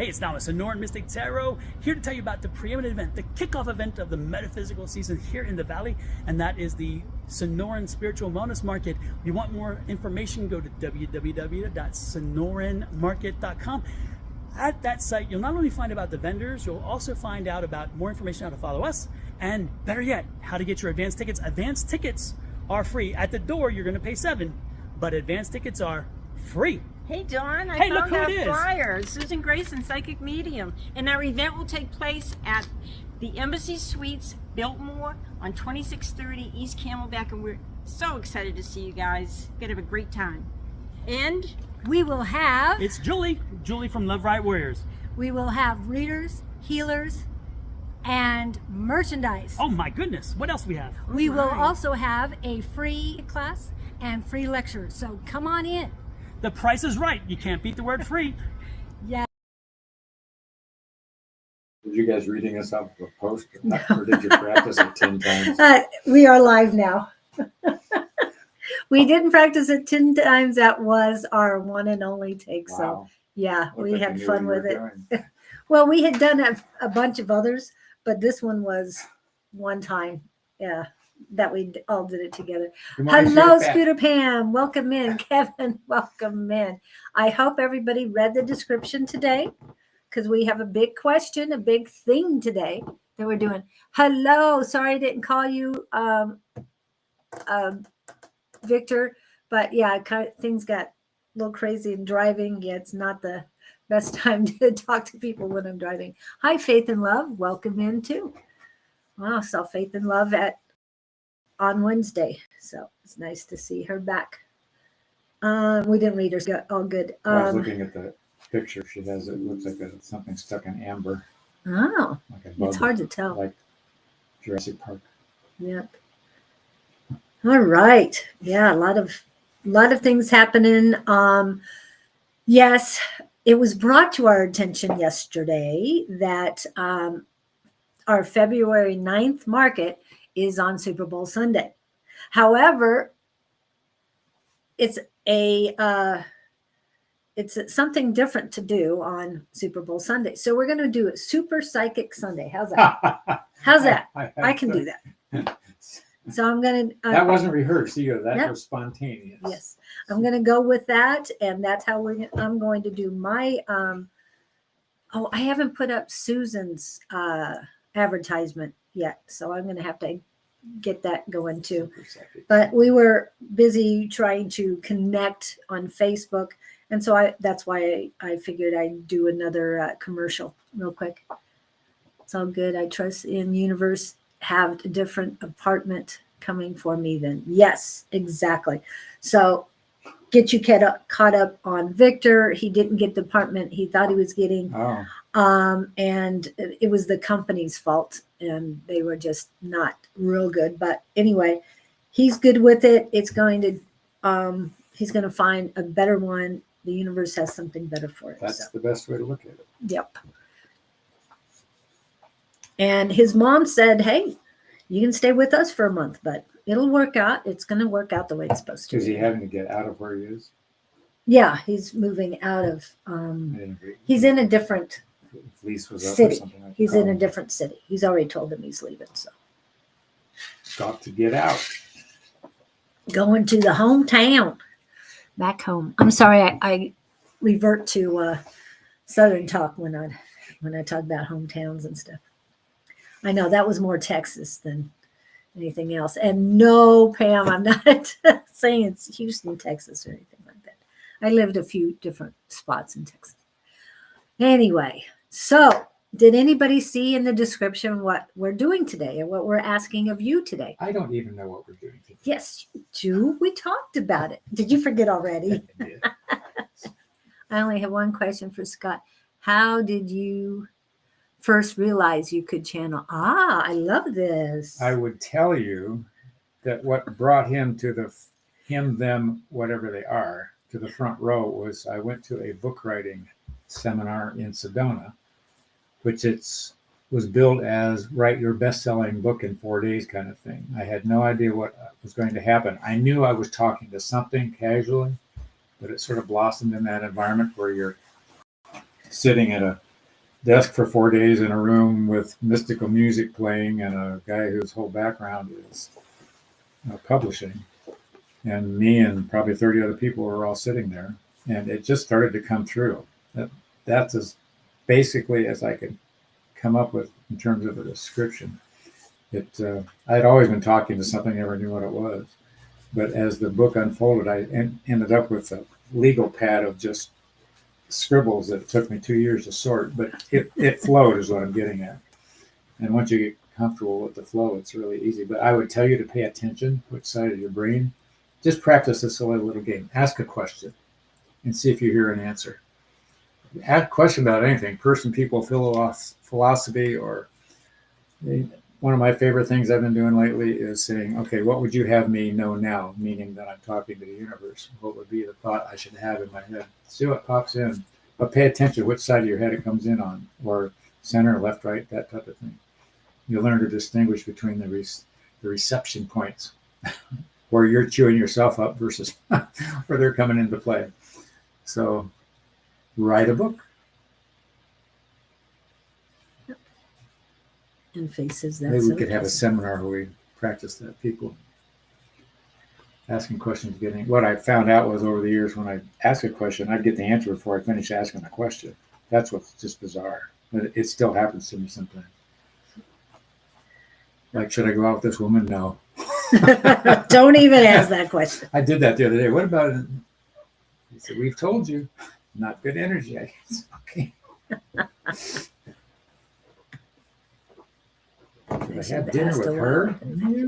Hey, it's now a Sonoran Mystic Tarot, here to tell you about the preeminent event, the kickoff event of the metaphysical season here in the Valley, and that is the Sonoran Spiritual Wellness Market. If you want more information, go to www.sonoranmarket.com. At that site, you'll not only find about the vendors, you'll also find out about more information how to follow us, and better yet, how to get your advance tickets. Advance tickets are free. At the door, you're going to pay $7, but advance tickets are free. Hey Dawn, I Hey, found look who our it is. flyer. Susan Grayson, Psychic Medium. And our event will take place at the Embassy Suites, Biltmore, on 2630 East Camelback. And we're so excited to see you guys. Gonna have a great time. And we will have... It's Julie from Love Riot Warriors. We will have readers, healers, and merchandise. Oh my goodness, what else do we have? We will also have a free class and free lectures. So come on in. The price is right. You can't beat the word free. Yeah. Did you guys reading us off a post? Or did you practice it 10 times? We are live now. We didn't practice it 10 times. That was our one and only take. Wow. So yeah, Looked we like had you knew fun what with you it. were doing. Well, we had done a bunch of others, but this one was one time. Yeah. That we all did it together. Hello, Scooter Pam. Welcome in. Kevin, welcome in. I hope everybody read the description today because we have a big question, a big thing today that we're doing. Hello. Sorry I didn't call you, Victor, but yeah, things got a little crazy in driving. Yeah, it's not the best time to talk to people when I'm driving. Hi, Faith and Love. Welcome in too. Wow, saw Faith and Love on Wednesday, so it's nice to see her back. We didn't read her. All good. I was looking at the picture she has. It looks like something stuck in amber. Oh, like a bug, it's hard to tell. Like Jurassic Park. Yep. All right. Yeah, a lot of things happening. Yes, it was brought to our attention yesterday that our February 9th market is on Super Bowl Sunday. However, it's something different to do on Super Bowl Sunday. So we're going to do a Super Psychic Sunday. How's that? How's that? I can do that. So I'm going to... that wasn't rehearsed either. That was spontaneous. Yes. I'm going to go with that. And that's how I'm going to do my... I haven't put up Susan's advertisement yet, so I'm going to have to get that going too. But we were busy trying to connect on Facebook, and so that's why I figured I'd do another commercial real quick. It's all good. I trust in universe have a different apartment coming for me then. Yes, exactly. So get you caught up on Victor. He didn't get the apartment he thought he was getting. Oh. And it was the company's fault, and they were just not real good. But anyway, he's good with it. It's going to, he's going to find a better one. The universe has something better for it. That's the best way to look at it. Yep. And his mom said, hey, you can stay with us for a month, but it'll work out. It's going to work out the way it's supposed to. Is he having to get out of where he is? Yeah, he's moving out of, he's in a different lease was up city. Or something like he's in a different city. He's already told him he's leaving. So got to get out. Going to the hometown, back home. I'm sorry, I revert to Southern talk when I talk about hometowns and stuff. I know that was more Texas than anything else. And no, Pam, I'm not saying it's Houston, Texas, or anything like that. I lived a few different spots in Texas. Anyway, so did anybody see in the description what we're doing today or what we're asking of you today? I don't even know what we're doing today. Yes, you do. We talked about it. Did you forget already? I did. I only have one question for Scott. How did you first realize you could channel? I love this. I would tell you that what brought him to them, whatever they are, to the front row was I went to a book writing seminar in Sedona, which was billed as write your best-selling book in 4 days kind of thing. I had no idea what was going to happen. I knew I was talking to something casually, but it sort of blossomed in that environment where you're sitting at a desk for 4 days in a room with mystical music playing and a guy whose whole background is publishing. And me and probably 30 other people were all sitting there. And it just started to come through. That's as basically as I could come up with in terms of a description. I'd always been talking to something, never knew what it was. But as the book unfolded, I ended up with a legal pad of just scribbles that it took me 2 years to sort. But it flowed is what I'm getting at. And once you get comfortable with the flow, it's really easy. But I would tell you to pay attention, which side of your brain. Just practice this little game. Ask a question and see if you hear an answer. Ask a question about anything, person, people, philosophy, or one of my favorite things I've been doing lately is saying, okay, what would you have me know now? Meaning that I'm talking to the universe. What would be the thought I should have in my head? See what pops in. But pay attention to which side of your head it comes in on, or center, left, right, that type of thing. You'll learn to distinguish between the reception points where you're chewing yourself up versus where they're coming into play. So write a book. And faces that. Maybe we could have a seminar where we practice that. People asking questions, getting what I found out was over the years when I ask a question, I'd get the answer before I finish asking the question. That's what's just bizarre. But it still happens to me sometimes. Like, should I go out with this woman? No. Don't even ask that question. I did that the other day. What about it? He said, we've told you. Not good energy. I guess. Okay. Did I have dinner with her?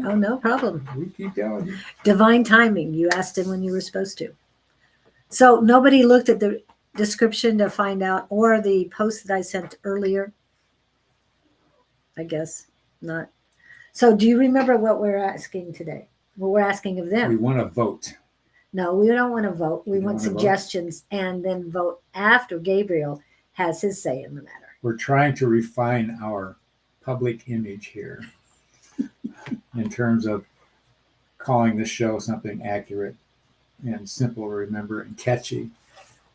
Oh, no problem. We keep going. Divine timing. You asked him when you were supposed to. So nobody looked at the description to find out, or the post that I sent earlier? I guess not. So do you remember what we're asking today? What we're asking of them? We want to vote. No, we don't want to vote. We want suggestions and then vote after Gabriel has his say in the matter. We're trying to refine our public image here in terms of calling the show something accurate and simple to remember and catchy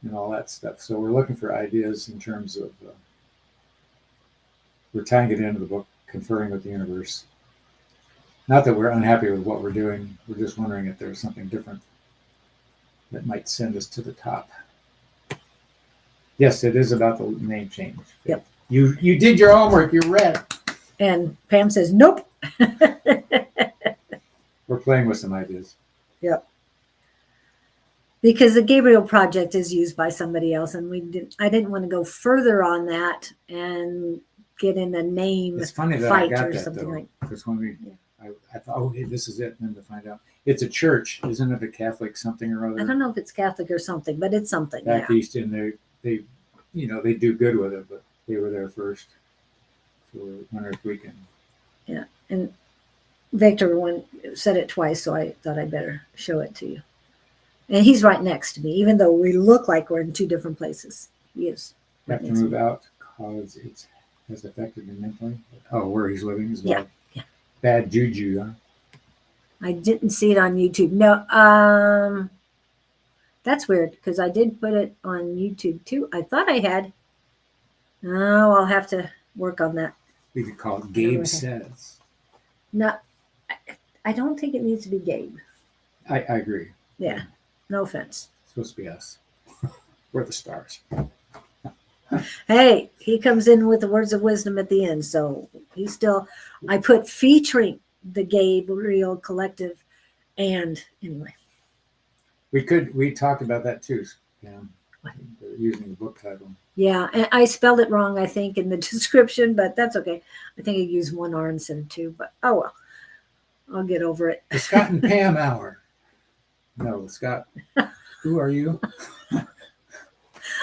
and all that stuff. So we're looking for ideas in terms of, we're tying it into the book, Conferring with the Universe. Not that we're unhappy with what we're doing. We're just wondering if there's something different that might send us to the top. Yes, it is about the name change. Yep. You did your homework. You read. And Pam says, nope. We're playing with some ideas. Yep. Because the Gabriel project is used by somebody else, and I didn't want to go further on that and get in a name It's funny that fight I got or that something though, like. because when I thought, oh, hey, this is it, and then to find out it's a church, isn't it? A Catholic something or other. I don't know if it's Catholic or something, but it's something. Back Yeah. east, and they they do good with it, but they were there first. So we're wondering if we can. Yeah, and Victor said it twice, so I thought I'd better show it to you. And he's right next to me, even though we look like we're in two different places. He is. Have to move out because it has affected him mentally. Oh, where he's living is Yeah. bad juju, huh? I didn't see it on YouTube. No, that's weird because I did put it on YouTube too. I thought I had. Oh, I'll have to work on that. We could call it Gabe Says. No, I don't think it needs to be Gabe. I agree. Yeah, no offense. It's supposed to be us. We're the stars. Hey, he comes in with the words of wisdom at the end, so he's still. I put featuring the Gabriel Collective, and anyway. We talked about that too. Yeah, using the book title. Yeah, and I spelled it wrong, I think, in the description, but that's okay. I think I used one R instead of two, but oh well. I'll get over it. The Scott and Pam Hour. No, Scott. Who are you?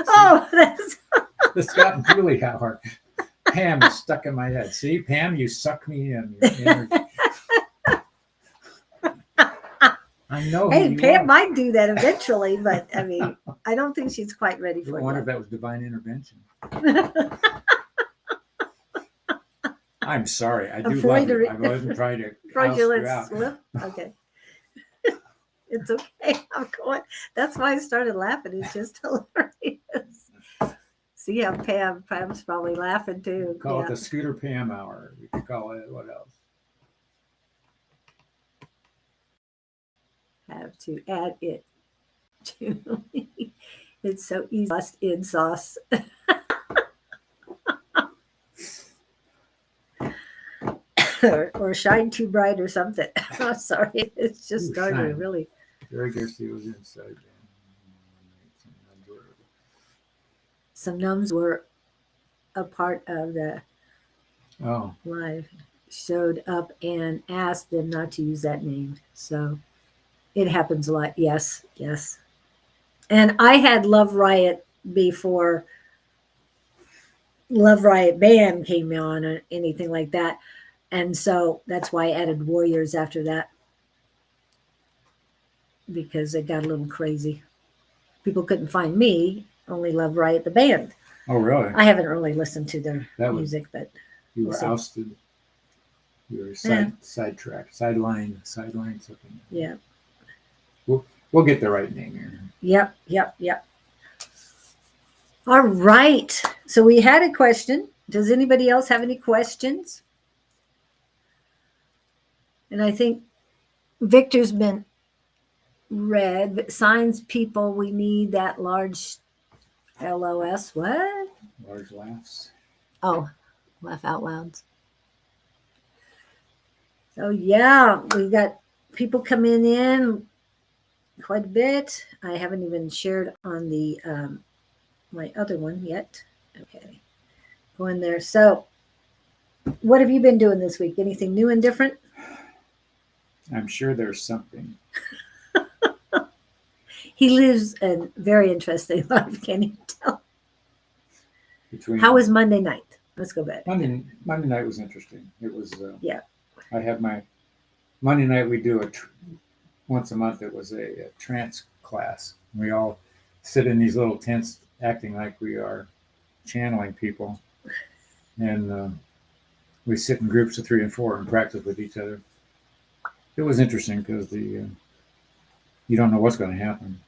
Oh, that's The Scott and Julie Hour. Pam is stuck in my head. See, Pam, you suck me in. Your energy. I know. hey, Pam might do that eventually, but I mean, I don't think she's quite ready I for wonder if it. that was divine intervention. I'm sorry. I do love you. I wasn't trying to oust you out. Slip. Okay. It's okay. I'm going. That's why I started laughing. It's just hilarious. See how Pam's probably laughing too. Call Yeah. it the Scooter Pam Hour. We could call it what else? Have to add it to. It's so easy. Lost in sauce. or shine too bright or something. I'm sorry. It's just Ooh, starting to shine. really. Jerry Garcia was inside. Some nuns were a part of the Oh, live, showed up and asked them not to use that name. So it happens a lot. Yes, yes. And I had Love Riot before Love Riot Band came on or anything like that. And so that's why I added Warriors after that, because it got a little crazy. People couldn't find me, only Love Riot the band. oh, really? I haven't really listened to their That was- music, but You we'll were see. ousted. You were Yeah. sidetracked, sideline something. Yeah. We'll get the right name here. Yep. All right. So we had a question. Does anybody else have any questions? And I think Victor's been read. Signs people, we need that large LOS. What? Large laughs. Oh, laugh out loud. So yeah, we got people coming in quite a bit. I haven't even shared on the my other one yet. Okay, go in there. So, what have you been doing this week? Anything new and different? I'm sure there's something. He lives a very interesting life. Can you tell? Between How was Monday night? Let's go back. Monday night was interesting. It was. Yeah. I had my Monday night. We do once a month. It was a trance class. We all sit in these little tents, acting like we are channeling people, and we sit in groups of 3 and 4 and practice with each other. It was interesting because you don't know what's going to happen,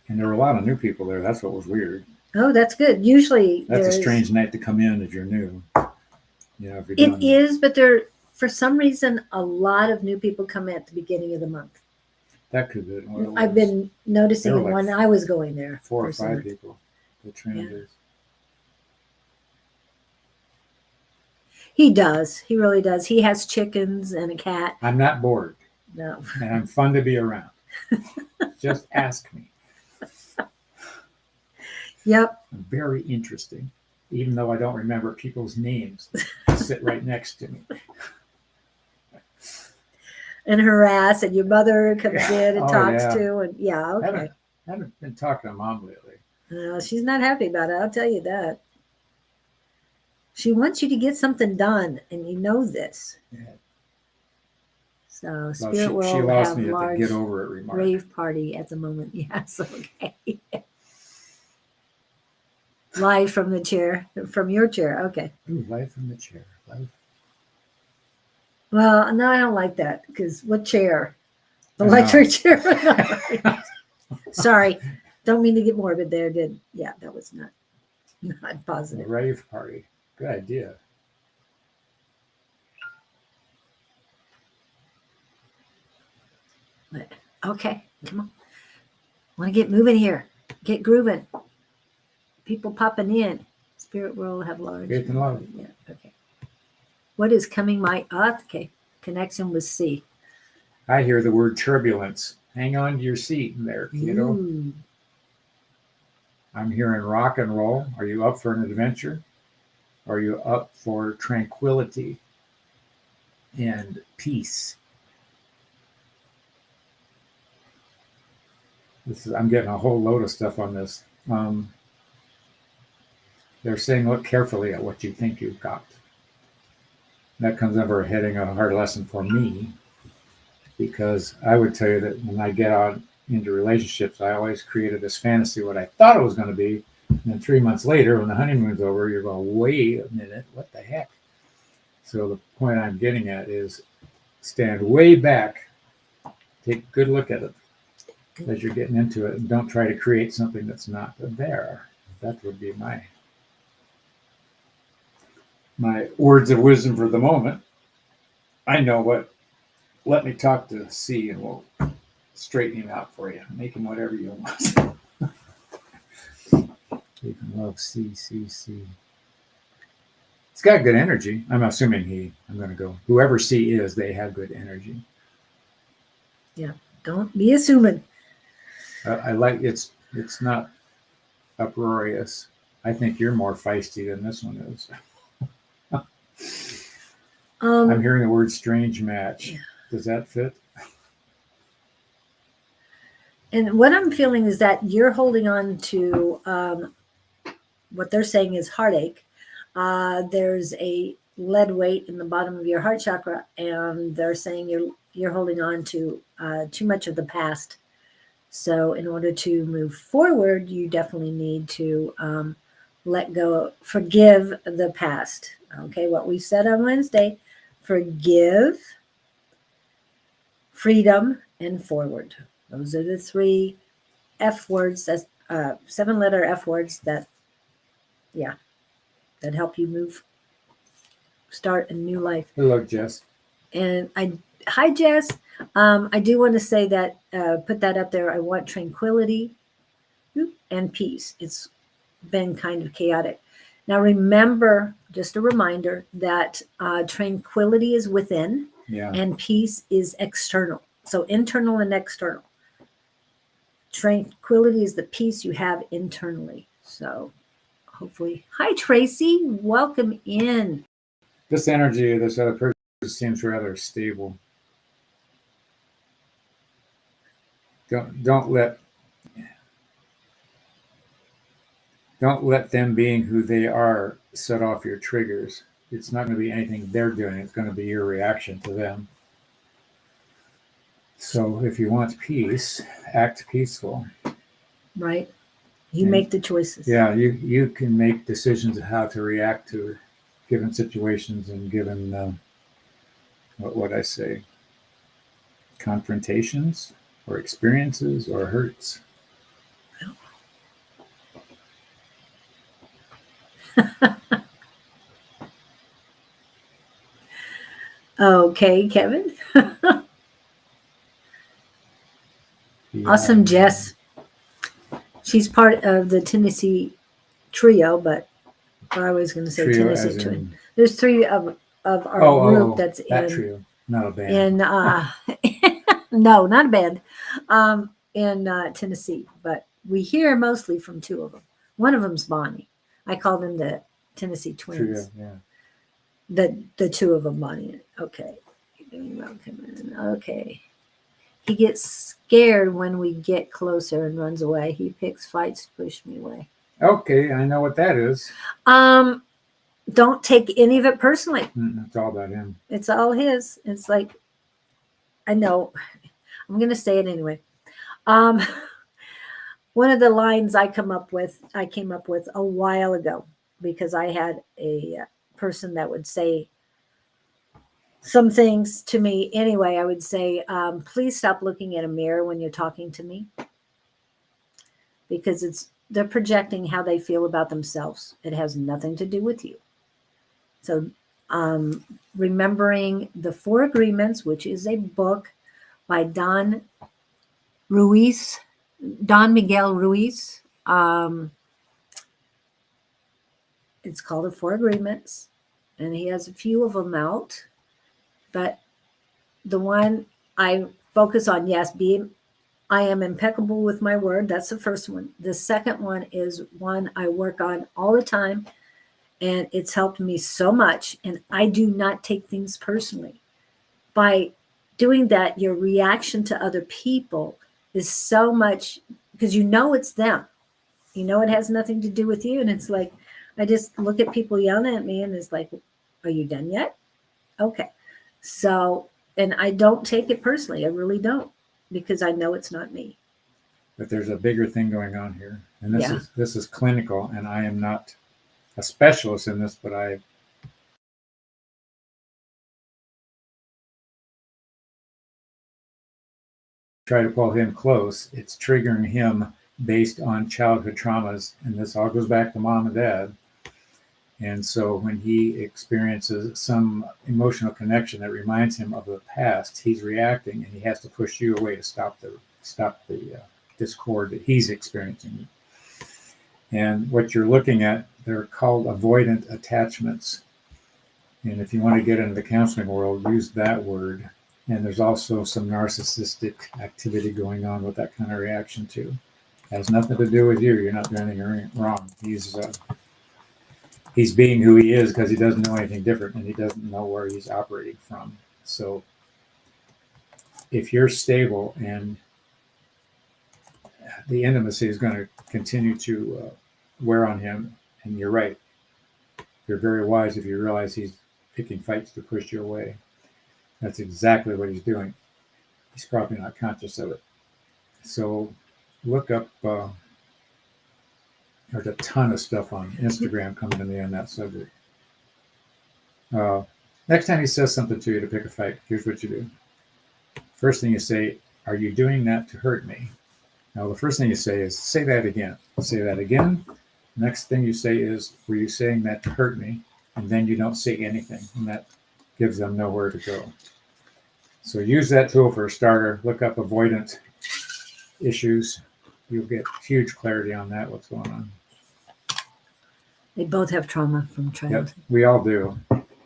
and there were a lot of new people there. That's what was weird. Oh, that's good. Usually That's a there's- strange night to come in if you're new. You know, if you're It doing is, but there, for some reason, a lot of new people come at the beginning of the month. that could be what it was. I've been noticing There were like when I was going there. 4 or personally. 5 people. The trans. He does. He really does. He has chickens and a cat. I'm not bored, No. and I'm fun to be around. Just ask me. Yep. I'm very interesting, even though I don't remember people's names that sit right next to me. And harass, and your mother comes in and Oh, talks yeah. to, and yeah, I okay. haven't been talking to Mom lately. She's not happy about it. I'll tell you that. She wants you to get something done, and you know this. Yeah. So Well, Spirit she World lost have me at the large get over it remark. rave party at the moment. Yes, okay. Live from the chair, from your chair. Okay. Ooh, live from the chair. Live. Well, no, I don't like that because what chair? The I know. electric chair. Sorry, don't mean to get morbid there. That was not A positive. rave party. Good idea. Okay, come on. Want to get moving here? Get grooving. People popping in. Spirit World have large. Faith and love. Yeah. Okay. What is coming? Okay. Connection with C. I hear the word turbulence. Hang on to your seat in there, kiddo. Ooh. I'm hearing rock and roll. Are you up for an adventure? Are you up for tranquility and peace? I'm getting a whole load of stuff on this. They're saying look carefully at what you think you've got. That comes under a heading of a hard lesson for me, because I would tell you that when I get out into relationships, I always created this fantasy what I thought it was going to be. And then 3 months later, when the honeymoon's over, you're going, wait a minute, what the heck? So the point I'm getting at is stand way back, take a good look at it as you're getting into it, and don't try to create something that's not there. That would be my words of wisdom for the moment. I know what. Let me talk to C, and we'll straighten him out for you. Make him whatever you want. You can love C, C, C. It's got good energy. I'm assuming I'm going to go. Whoever C is, they have good energy. Yeah. Don't be assuming. I like it's not uproarious. I think you're more feisty than this one is. I'm hearing the word strange match. Yeah. Does that fit? And what I'm feeling is that you're holding on to what they're saying is heartache. There's a lead weight in the bottom of your heart chakra, and they're saying you're holding on to too much of the past. So in order to move forward, you definitely need to let go, forgive the past. Okay, what we said on Wednesday, forgive, freedom, and forward. Those are the 3 F words, that's 7-letter F words that help you start a new life. Hello, Jess. And hi, Jess. I do want to say that, put that up there. I want tranquility and peace. It's been kind of chaotic. Now, remember, just a reminder that tranquility is within and peace is external. So internal and external. Tranquility is the peace you have internally. So hopefully, hi, Tracy. Welcome in. This energy of this other person seems rather stable. Don't let them being who they are set off your triggers. It's not going to be anything they're doing. It's going to be your reaction to them. So if you want peace, act peaceful. Right. You make the choices. Yeah, you can make decisions of how to react to given situations and given, what would I say, confrontations or experiences or hurts. Okay, Kevin. Awesome, Jess. She's part of the Tennessee trio, but I was going to say Trio Tennessee as twin. in- There's 3 of our group that's that in trio, not a band. no, not a band, in Tennessee, but we hear mostly from 2 of them. One of them's Bonnie. I call them the Tennessee twins. Trio, yeah. The 2 of them, Bonnie. Okay. Okay. He gets scared when we get closer and runs away. He picks fights to push me away. Okay, I know what that is. Don't take any of it personally. It's all about him. It's all his. It's like, I know. I'm going to say it anyway. One of the lines I came up with a while ago, because I had a person that would say some things to me. Anyway, I would say, please stop looking at a mirror when you're talking to me, because they're projecting how they feel about themselves. It has nothing to do with you. So remembering the 4 Agreements, which is a book by Don Miguel Ruiz. It's called The 4 Agreements, and he has a few of them out. But the one I focus on, I am impeccable with my word. That's the first one. The second one is one I work on all the time, and it's helped me so much. And I do not take things personally. By doing that, your reaction to other people is so much, because it's them. It has nothing to do with you. And it's like, I just look at people yelling at me and it's like, are you done yet? Okay. So, and I don't take it personally. I really don't, because I know it's not me. But there's a bigger thing going on here. And this is clinical, and I am not a specialist in this, but I try to pull him close. It's triggering him based on childhood traumas. And this all goes back to mom and dad. And so when he experiences some emotional connection that reminds him of the past, he's reacting, and he has to push you away to stop the discord that he's experiencing. And what you're looking at, they're called avoidant attachments. And if you want to get into the counseling world, use that word. And there's also some narcissistic activity going on with that kind of reaction too. It has nothing to do with you. You're not doing anything wrong. He's being who he is because he doesn't know anything different, and he doesn't know where he's operating from. So if you're stable, and the intimacy is going to continue to wear on him, and you're right. You're very wise if you realize he's picking fights to push you away. That's exactly what he's doing. He's probably not conscious of it. So look up, there's a ton of stuff on Instagram coming to me on that subject. Next time he says something to you to pick a fight, here's what you do. First thing you say, are you doing that to hurt me? Now, the first thing you say is, say that again. Say that again. Next thing you say is, were you saying that to hurt me? And then you don't say anything. And that gives them nowhere to go. So use that tool for a starter. Look up avoidant issues. You'll get huge clarity on that, what's going on. They both have trauma from childhood. Yep, we all do.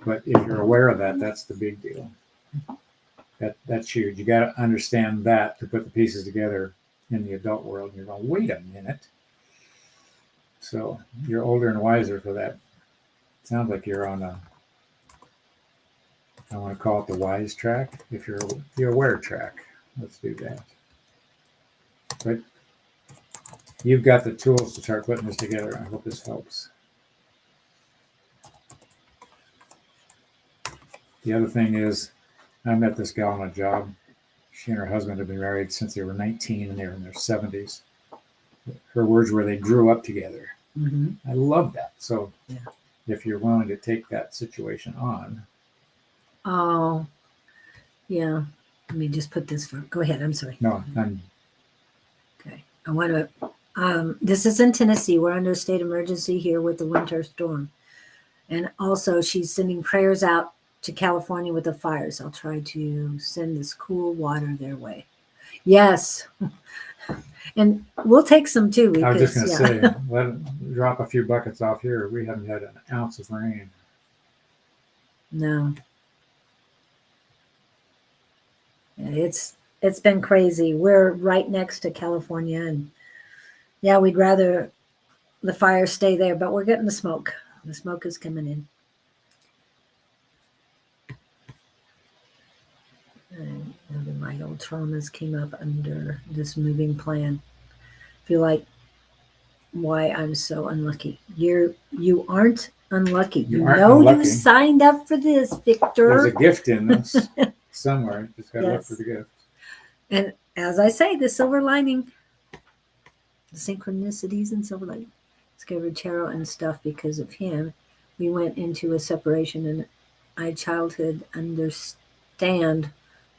But if you're aware of that, that's the big deal. That's huge. You got to understand that to put the pieces together in the adult world. You're going, wait a minute. So you're older and wiser for that. Sounds like you're on a, I want to call it the wise track. If you're the aware track, let's do that. But you've got the tools to start putting this together. I hope this helps. The other thing is, I met this gal on a job. She and her husband have been married since they were 19, and they were in their 70s. Her words were they grew up together. Mm-hmm. I love that. So yeah. If you're willing to take that situation on. Oh, yeah. Let me just put this for, go ahead. I'm sorry. No, Okay. I want to, this is in Tennessee. We're under a state emergency here with the winter storm. And also she's sending prayers out to California with the fires. I'll try to send this cool water their way. Yes. And we'll take some too. Because, I was just going to say, let it drop a few buckets off here. We haven't had an ounce of rain. No. It's been crazy. We're right next to California, and yeah, we'd rather the fire stay there, but we're getting the smoke. The smoke is coming in. And my old traumas came up under this moving plan. Feel like why I'm so unlucky. You aren't unlucky. You know unlucky. You signed up for this, Victor. There's a gift in this somewhere. Just gotta look for the gift. And as I say, the silver lining, the synchronicities and silver lining. Discovered tarot and stuff because of him. We went into a separation, and I childhood understand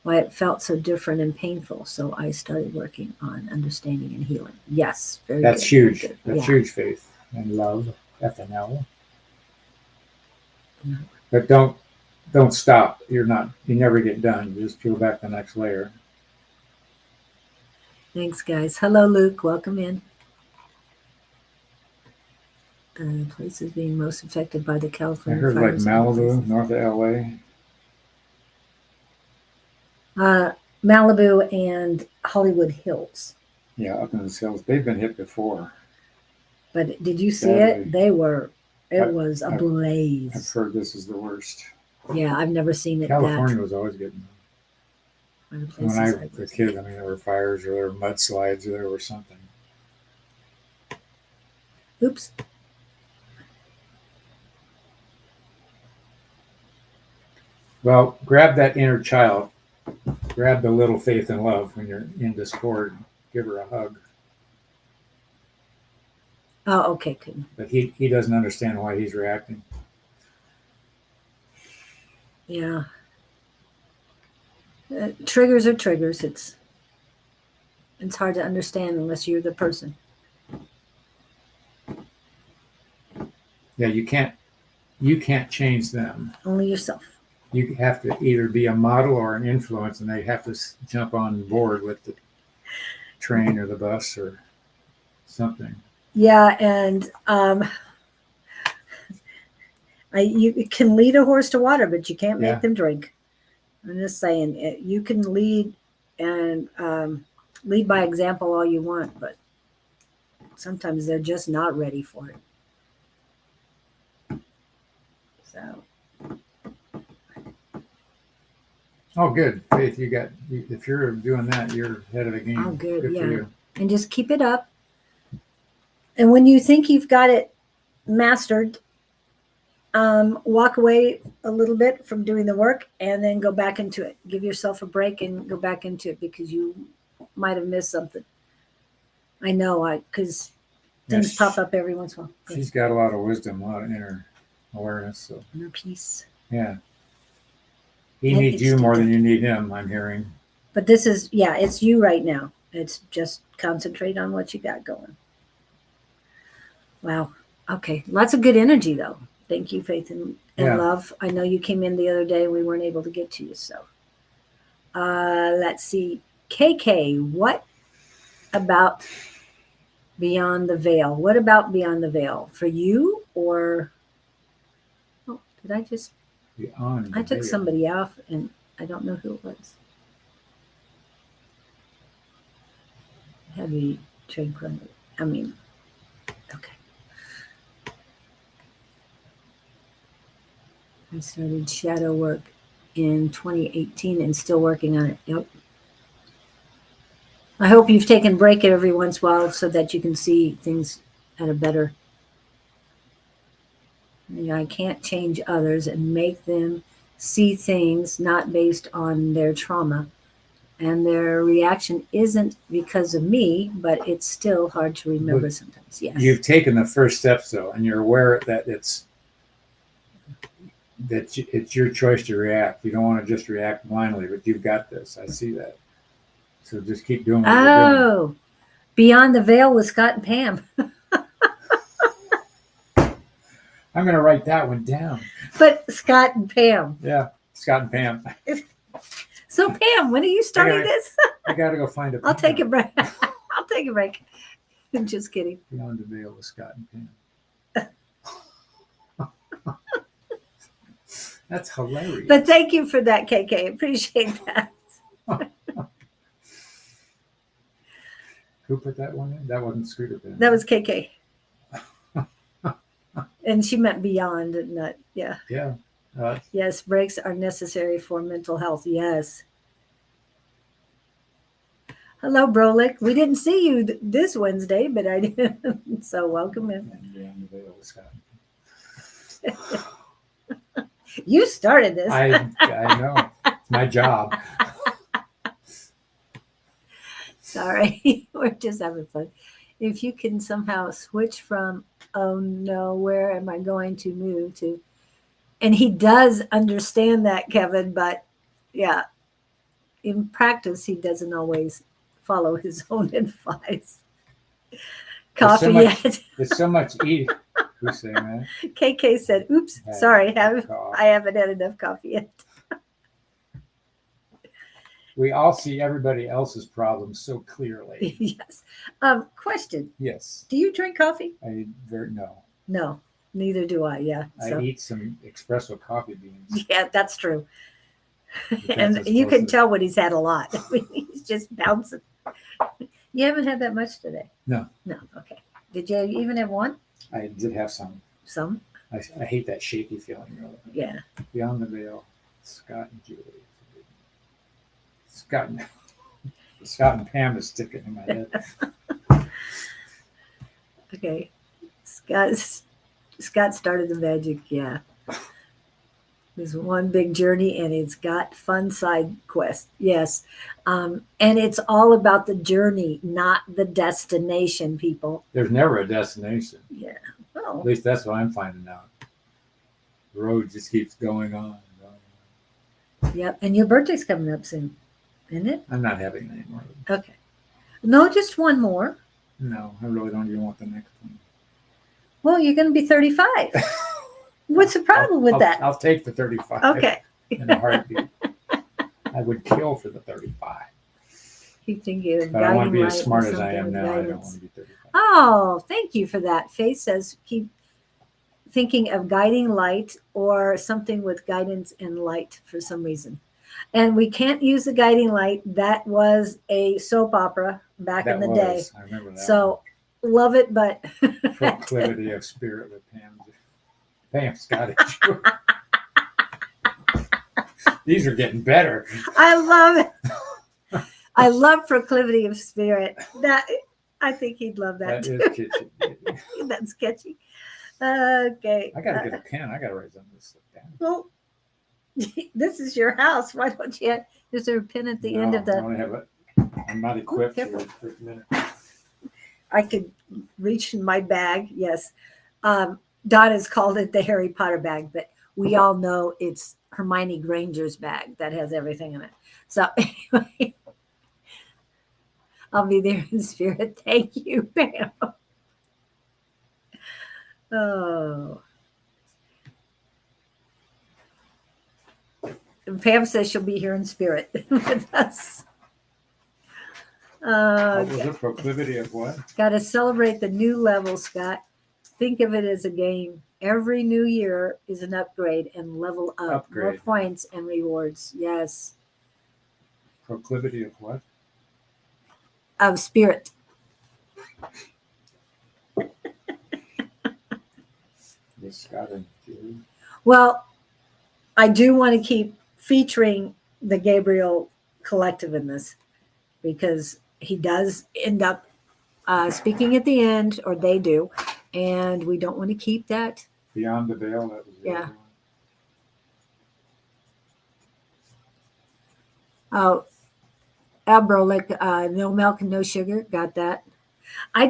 why it felt so different and painful. So I started working on understanding and healing. Yes, very That's good, huge. Very good. That's huge faith and love. FNL. Yeah. But don't stop. You never get done. You just peel back the next layer. Thanks, guys. Hello, Luke. Welcome in. Places being most affected by the California fires. I heard like Malibu, north of LA. Malibu and Hollywood Hills. Yeah, up in the hills. They've been hit before. But did you see it? It was a blaze. I've heard this is the worst. Yeah, I've never seen it. California was always getting them. When I was a kid, there were fires or there were mudslides or there were something. Oops. Well, grab that inner child. Grab the little faith and love when you're in discord. Give her a hug. Oh, okay, good. But he doesn't understand why he's reacting. Yeah. Triggers are triggers. It's hard to understand unless you're the person. Yeah, you can't change them. Only yourself. You have to either be a model or an influence, and they have to jump on board with the train or the bus or something. Yeah, and you can lead a horse to water, but you can't make Yeah. them drink. I'm just saying, you can lead and lead by example all you want, but sometimes they're just not ready for it. So, Oh, good, Faith. If you're doing that, you're ahead of the game. Oh, good, For yeah. you. and just keep it up. And when you think you've got it mastered, walk away a little bit from doing the work and then go back into it. Give yourself a break and go back into it because you might have missed something. I know, because things Yes. pop up every once in a while. She's got a lot of wisdom, a lot of inner awareness. So Inner peace. yeah, he And needs it's you more than different. you need him. I'm hearing. But this is, yeah, it's you right now. It's just concentrate on what you got going. Wow. Okay. Lots of good energy, though. Thank you, Faith and Yeah. Love. I know you came in the other day. We weren't able to get to you. So let's see. KK, what about Beyond the Veil? What about Beyond the Veil? For you or... Oh, did I just... Beyond I the took veil. somebody off and I don't know who it was. Heavy tranquility. I mean, okay. I started shadow work in 2018 and still working on it. Yep. I hope you've taken a break every once in a while so that you can see things at a better. I can't change others and make them see things not based on their trauma. And their reaction isn't because of me, but it's still hard to remember But sometimes. Yes. You've taken the first steps though, and you're aware that it's your choice to react. You don't want to just react blindly, but you've got this. I see that. So just keep doing what you're doing. Oh, Beyond the Veil with Scott and Pam. I'm going to write that one down. But Scott and Pam. Yeah, Scott and Pam. So Pam, when are you starting Okay. this? I got to go find a. I'll take a Pam. break. I'll take a break. I'm just kidding. Beyond the Veil with Scott and Pam. That's hilarious. But thank you for that, KK. Appreciate that. Who put that one in? That wasn't Scooter Pam. That was KK. And she meant beyond, not, yeah. Yeah. Yes, breaks are necessary for mental health. Yes. Hello, Brolick. We didn't see you this Wednesday, but I did. So welcome in. And Beyond the Veil with Scott. You started this. I know. It's my job. Sorry. We're just having fun. If you can somehow switch from, oh no, where am I going to move to? And he does understand that, Kevin, but yeah, in practice, he doesn't always follow his own advice. Coffee yet? There's so much eating. Who's saying that? KK said, oops, Had sorry, cough. I haven't had enough coffee yet. We all see everybody else's problems so clearly. Yes. Question. Yes. Do you drink coffee? No. No, neither do I. Yeah. I eat some espresso coffee beans. Yeah, that's true. That's And as you close can as- tell when he's had a lot. I mean, he's just bouncing. You haven't had that much today? No. No. Okay. Did you even have one? I did have some. Some? I hate that shaky feeling. Yeah. Beyond the Veil, Scott and Julie. Scott and Pam is sticking in my head. Okay. Scott started the magic. Yeah. There's one big journey and it's got fun side quest. Yes. And it's all about the journey, not the destination, people. There's never a destination. Yeah. At Oh, least that's what I'm finding out. The road just keeps going on. And going on. yep. And your birthday's coming up soon, isn't it? I'm not having any more. Okay. No, just one more. No, I really don't even want the next one. Well, you're going to be 35. What's the problem with that? I'll take the 35. Okay. In a heartbeat. I would kill for the 35. Keep thinking of But I want to guiding be as light smart or as I something am with now. I don't guidance. want to be 35. Oh, thank you for that. Faith says keep thinking of guiding light or something with guidance and light for some reason. And we can't use the guiding light. That was a soap opera back in the day. I remember that. So love it, but Proclivity of Spirit with Pam Scottish. These are getting better. I love it. I love Proclivity of Spirit. That I think he'd love that, That too. is kitschy. That's sketchy. Okay. I got to get a pen. I got to write some of this stuff down. Well, this is your house. Why don't you? Is there a pin at the end of I the? only have it. I'm not equipped for careful. a minute. I could reach in my bag. Yes. Don has called it the Harry Potter bag, but we all know it's Hermione Granger's bag that has everything in it. So anyway, I'll be there in spirit. Thank you, Pam. Oh. And Pam says she'll be here in spirit with us. What was the proclivity of what? Got to celebrate the new level, Scott. Think of it as a game. Every new year is an upgrade and level up. More Upgrade. points and rewards. Yes. Proclivity of what? Of spirit. The Scott and Fury. Well, I do want to keep featuring the Gabriel collective in this because he does end up speaking at the end, or they do, and we don't want to keep that. Beyond the Veil. That was the Yeah. other one. Oh, Albrolic, no milk and no sugar. Got that. I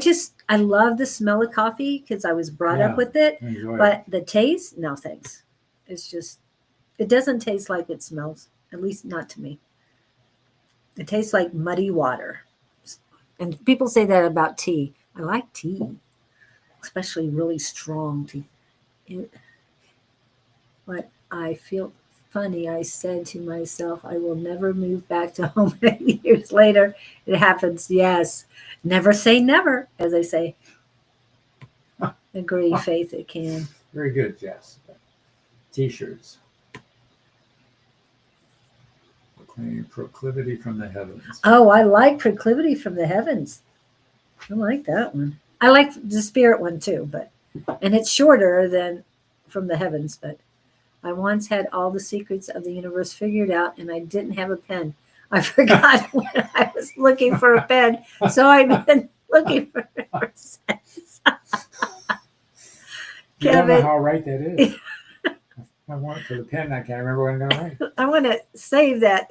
love the smell of coffee because I was brought Yeah. up with it, Enjoy it. but the taste, no thanks. It's just, it doesn't taste like it smells, at least not to me. It tastes like muddy water. And people say that about tea. I like tea, especially really strong tea. But I feel funny. I said to myself, I will never move back to home 8 years later. It happens. Yes. Never say never, as I say. Agree, Faith, it can. Very good, Jess. T-shirts. Proclivity from the heavens. Oh, I like Proclivity from the Heavens. I like that one. I like the Spirit one too, and it's shorter than From the Heavens, but I once had all the secrets of the universe figured out and I didn't have a pen. I forgot when I was looking for a pen, so I've been looking for it ever since. You don't know Kevin, how right that is. I want it for the pen. I can't remember what I'm going to write. I want to save that.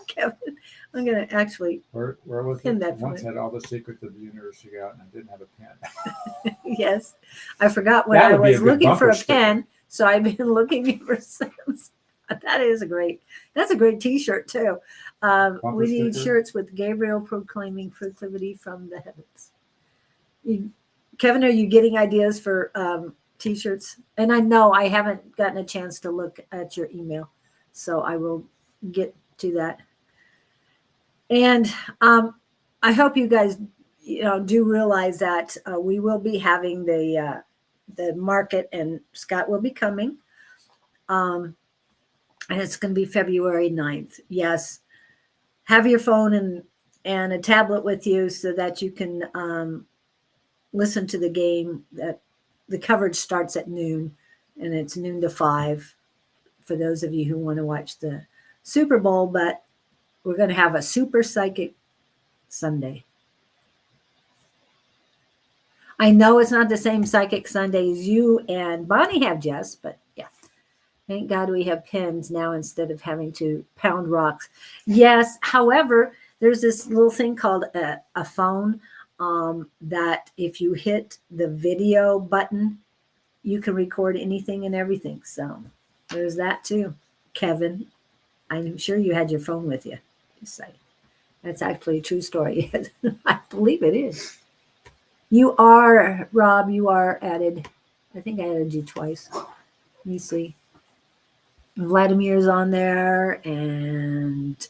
Kevin, I'm going to actually, Where was Pin it? that for Once me. had all the secrets of the universe figured out and I didn't have a pen. yes, I forgot when That I would be a was good looking for bumper a sticker. pen, so I've been looking ever since. That's a great T-shirt too. Bumper We need sticker? shirts with Gabriel proclaiming proclivity from the heavens. Kevin, are you getting ideas for T-shirts? And I know I haven't gotten a chance to look at your email, so I will get to that. And I hope you guys, do realize that we will be having the market, and Scott will be coming. And it's going to be February 9th. Yes. Have your phone and a tablet with you so that you can listen to the game. That the coverage starts at noon, and it's noon to 5 for those of you who want to watch the Super Bowl. But we're going to have a Super Psychic Sunday. I know it's not the same Psychic Sunday as you and Bonnie have, Jess, but yeah. Thank God we have pens now instead of having to pound rocks. Yes, however, there's this little thing called a phone that if you hit the video button, you can record anything and everything. So there's that too. Kevin, I'm sure you had your phone with you. Just say that's actually a true story. I believe it is. You are, Rob, you are added. I think I added you twice. Let me see. Vladimir's on there, and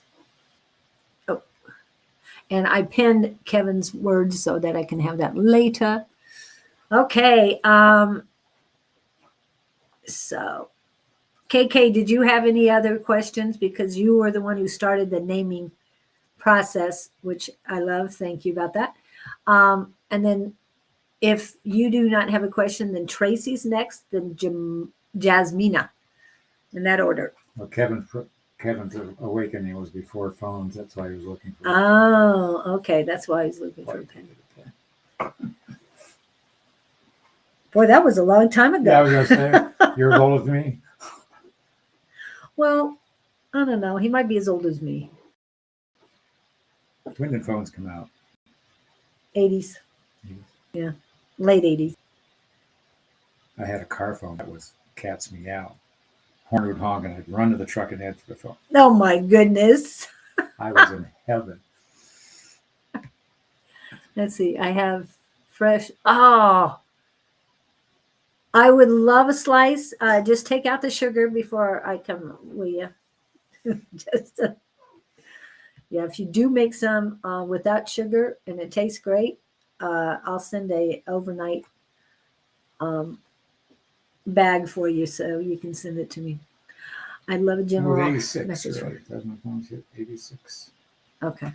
and I pinned Kevin's words so that I can have that later. Okay. So KK, did you have any other questions? Because you were the one who started the naming process, which I love. Thank you about that. And then if you do not have a question, then Tracy's next, then Jasmina, in that order. Well, Kevin's awakening was before phones. That's why he was looking for. Oh, okay. That's why he's looking for a pen. Boy, that was a long time ago. Yeah, I was gonna say you're as old as me. Well, I don't know. He might be as old as me. When did phones come out? 80s. Mhm. Yeah. Late 80s. I had a car phone that was cat's meow. Horn would honk and I'd run to the truck and answer the phone. Oh my goodness. I was in heaven. Let's see. I have fresh. Oh, I would love a slice. Just take out the sugar before I come, will you? Just yeah. If you do make some without sugar and it tastes great, I'll send a overnight bag for you so you can send it to me. I'd love a It was general 86, message. right? That's my phone's hit 86. Okay.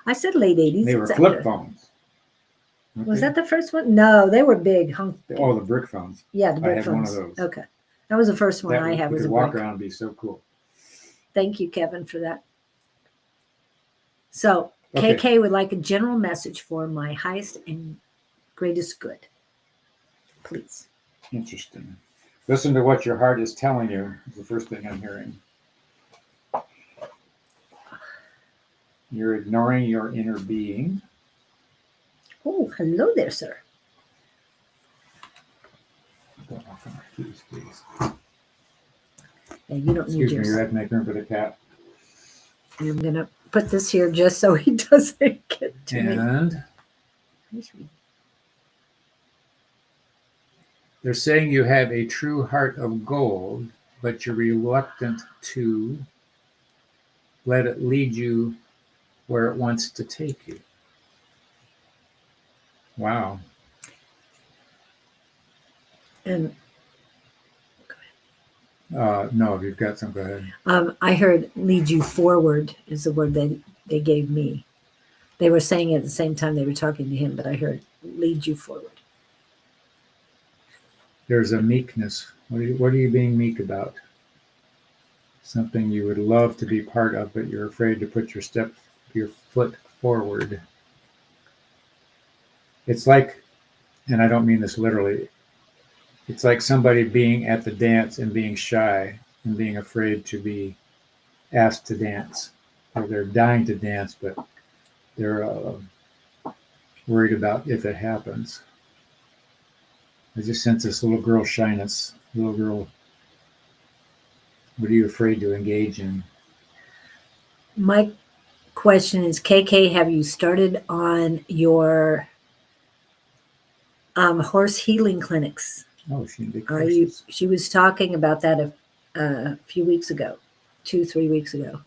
I said late 80s. They were It's flip after. phones. weren't Was they? that the first one? No, they were big. Hunky. Oh, the brick phones. Yeah, the I brick had one phones. of those. Okay. That was the first one That I had. you Was could a walk brick. around and be so cool. Thank you, Kevin, for that. So Okay. KK would like a general message for my highest and greatest good. Please. Interesting. Listen to what your heart is telling you is the first thing I'm hearing. You're ignoring your inner being. Oh, hello there, sir. Don't knock on my keys, please. Yeah, you don't need Excuse me, yours. you have to make room for the cat. I'm going to put this here just so he doesn't get to me. And they're saying you have a true heart of gold, but you're reluctant to let it lead you where it wants to take you. Wow. And No, if you've got some, go ahead. I heard lead you forward is the word they gave me. They were saying it at the same time they were talking to him, but I heard lead you forward. There's a meekness. What are you being meek about? Something you would love to be part of, but you're afraid to put your foot forward. It's like, and I don't mean this literally, it's like somebody being at the dance and being shy and being afraid to be asked to dance. Or they're dying to dance, but they're worried about if it happens. I just sense this little girl shyness. Little girl, what are you afraid to engage in? My question is, KK, have you started on your horse healing clinics? Oh, she did Are you? courses. She was talking about that a few weeks ago, 2-3 weeks ago.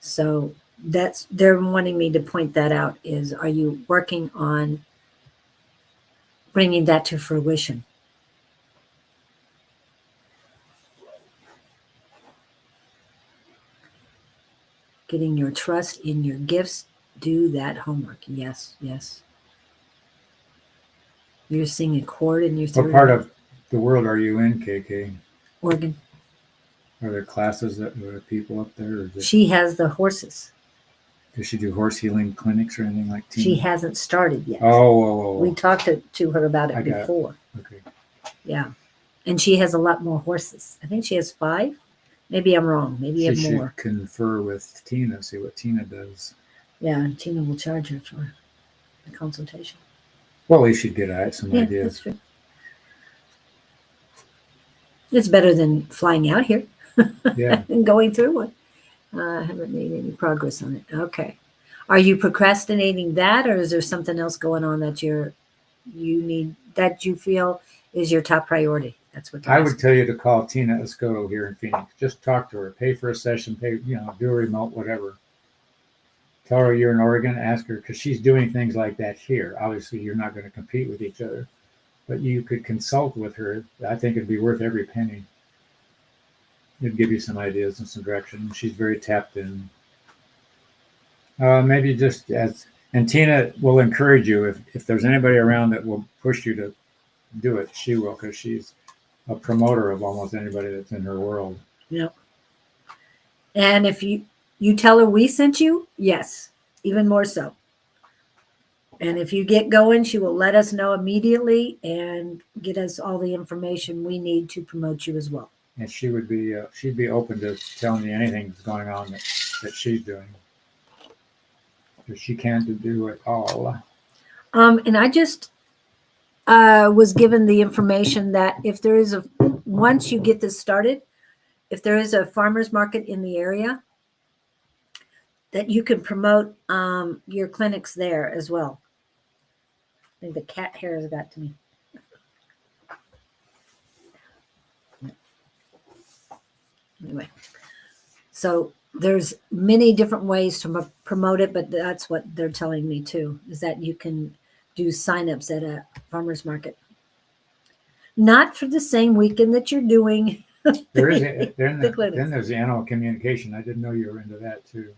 So they're wanting me to point that out. Are you working on bringing that to fruition? Getting your trust in your gifts. Do that homework. Yes, yes. You're seeing a chord in your third What part eye. of the world are you in, KK? Organ. Are there classes that are people up there? Or She has the horses. does she do horse healing clinics or anything like Tina? She hasn't started yet. Oh. We talked to her about it I got it. before. Okay. Yeah. And she has a lot more horses. I think she has 5. Maybe I'm wrong. Maybe you She have should more. confer with Tina, see what Tina does. Yeah, Tina will charge her for the consultation. Well, at least she'd get some Yeah, ideas. that's true. It's better than flying out here Yeah. and going through one. I haven't made any progress on it. Okay. Are you procrastinating that, or is there something else going on that you need, that you feel is your top priority? That's what they're I would asking. tell you to call Tina Escoto here in Phoenix. Just talk to her. Pay for a session. Pay, do a remote, whatever. Tell her you're in Oregon. Ask her, because she's doing things like that here. Obviously, you're not going to compete with each other, but you could consult with her. I think it'd be worth every penny. It'd give you some ideas and some direction. She's very tapped in. Maybe just and Tina will encourage you if there's anybody around that will push you to do it. She will, because she's a promoter of almost anybody that's in her world. Yep. And if you tell her we sent you, yes, even more so. And if you get going, she will let us know immediately and get us all the information we need to promote you as well. And she would be she'd be open to telling you anything that's going on that she's doing. Because she can't do it all. And I just was given the information that if there is once you get this started, if there is a farmer's market in the area, that you can promote your clinics there as well. I think the cat hair has got to me. Anyway, so there's many different ways to promote it, but that's what they're telling me too, is that you can do signups at a farmer's market. Not for the same weekend that you're doing. There is then there's the animal communication. I didn't know you were into that too.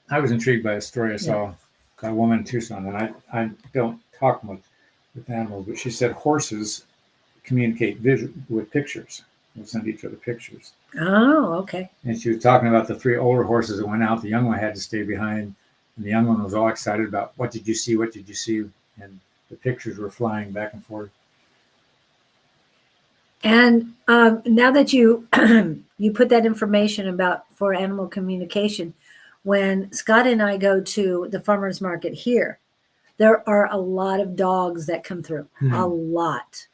I was intrigued by a story I saw. A woman in Tucson, and I don't talk much with animals, but she said horses communicate with pictures. They'll send each other pictures. Oh, okay. And she was talking about the 3 older horses that went out. The young one had to stay behind, and the young one was all excited about, what did you see? What did you see? And the pictures were flying back and forth. And now that you you put that information about for animal communication, when Scott and I go to the farmer's market here, there are a lot of dogs that come through, a lot.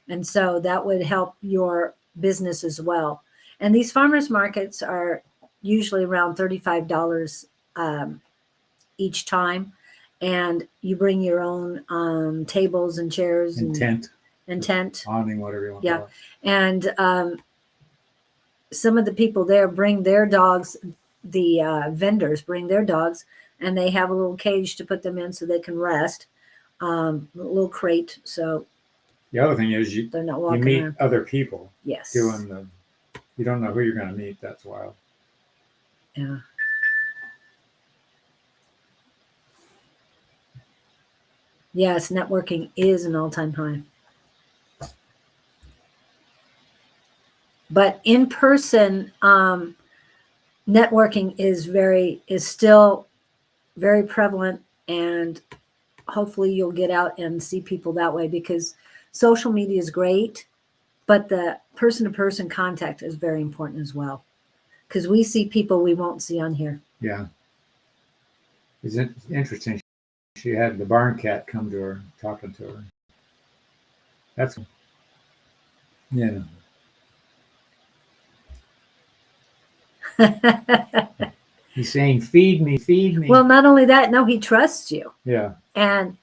And so that would help your business as well. And these farmer's markets are usually around $35 each time. And you bring your own tables and chairs and tent. Awning, whatever you want to Yeah. call it. And some of the people there bring their dogs. The vendors bring their dogs, and they have a little cage to put them in so they can rest, a little crate. So the other thing is they're not you walking meet around. other people. Yes. You don't know who you're going to meet. That's wild. Yeah. Yes, networking is an all-time high. But in person, networking is still very prevalent, and hopefully you'll get out and see people that way, because social media is great, but the person-to-person contact is very important as well, because we see people we won't see on here. Yeah. It's interesting. She had the barn cat come to her, talking to her. That's, yeah. He's saying, feed me, feed me. Well, not only that, no, he trusts you. Yeah. And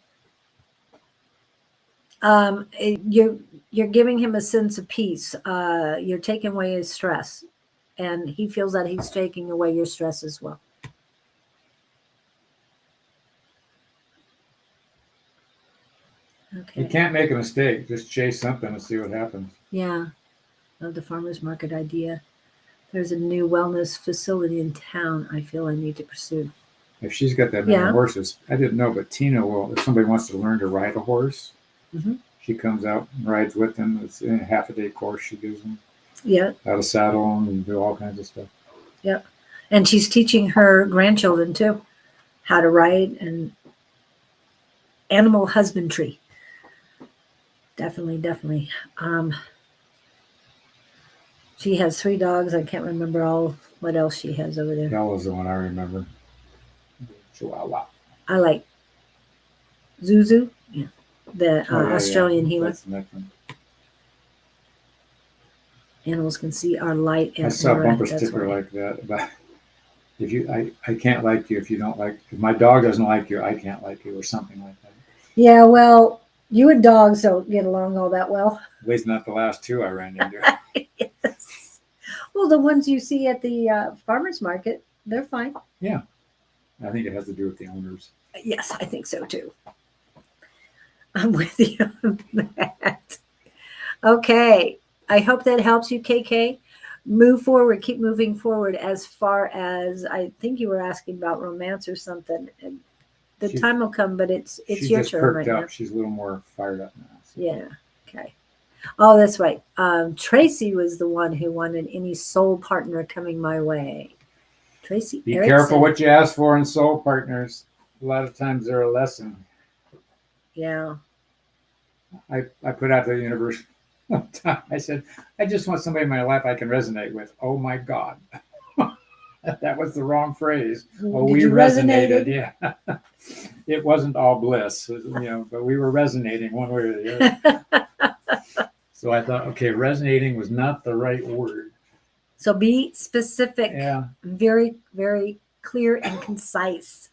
you're giving him a sense of peace. You're taking away his stress, and he feels that he's taking away your stress as well. Okay. You can't make a mistake. Just chase something and see what happens. Yeah. Love the farmer's market idea. There's a new wellness facility in town I feel I need to pursue. If she's got that many horses, I didn't know, but Tina will, if somebody wants to learn to ride a horse, she comes out and rides with them. It's in a half-a-day course she gives them. Yeah. Out of saddle and do all kinds of stuff. Yep. And she's teaching her grandchildren too how to ride and animal husbandry. Definitely. She has 3 dogs. I can't remember what else she has over there. That was the one I remember. Chihuahua. I like Zuzu, the Australian healer. That's the next one. Animals can see our light. And I saw a bumper that's sticker why. like that about I can't like you if you don't like, if my dog doesn't like you, I can't like you, or something like that. Yeah, well, you and dogs don't get along all that well. At least not the last two I ran into. Yes. Well, the ones you see at the farmers market, they're fine. Yeah. I think it has to do with the owners. Yes, I think so too. I'm with you on that. Okay. I hope that helps you, KK. Move forward, keep moving forward. As far as, I think you were asking about romance or something. And the She- time will come, but it's She's your just turn perked right up. now. She's a little more fired up now. So. Yeah. Okay. Oh, that's right. Tracy was the one who wanted any soul partner coming my way. Tracy. Be Erickson. careful what you ask for in soul partners. A lot of times they're a lesson. Yeah. I put out to the universe one time. I said, I just want somebody in my life I can resonate with. Oh my God. That was the wrong phrase. Oh, Did we you resonated. Yeah. It wasn't all bliss, but we were resonating one way or the other. So I thought, okay, resonating was not the right word. So be specific. Yeah. Very, very clear and concise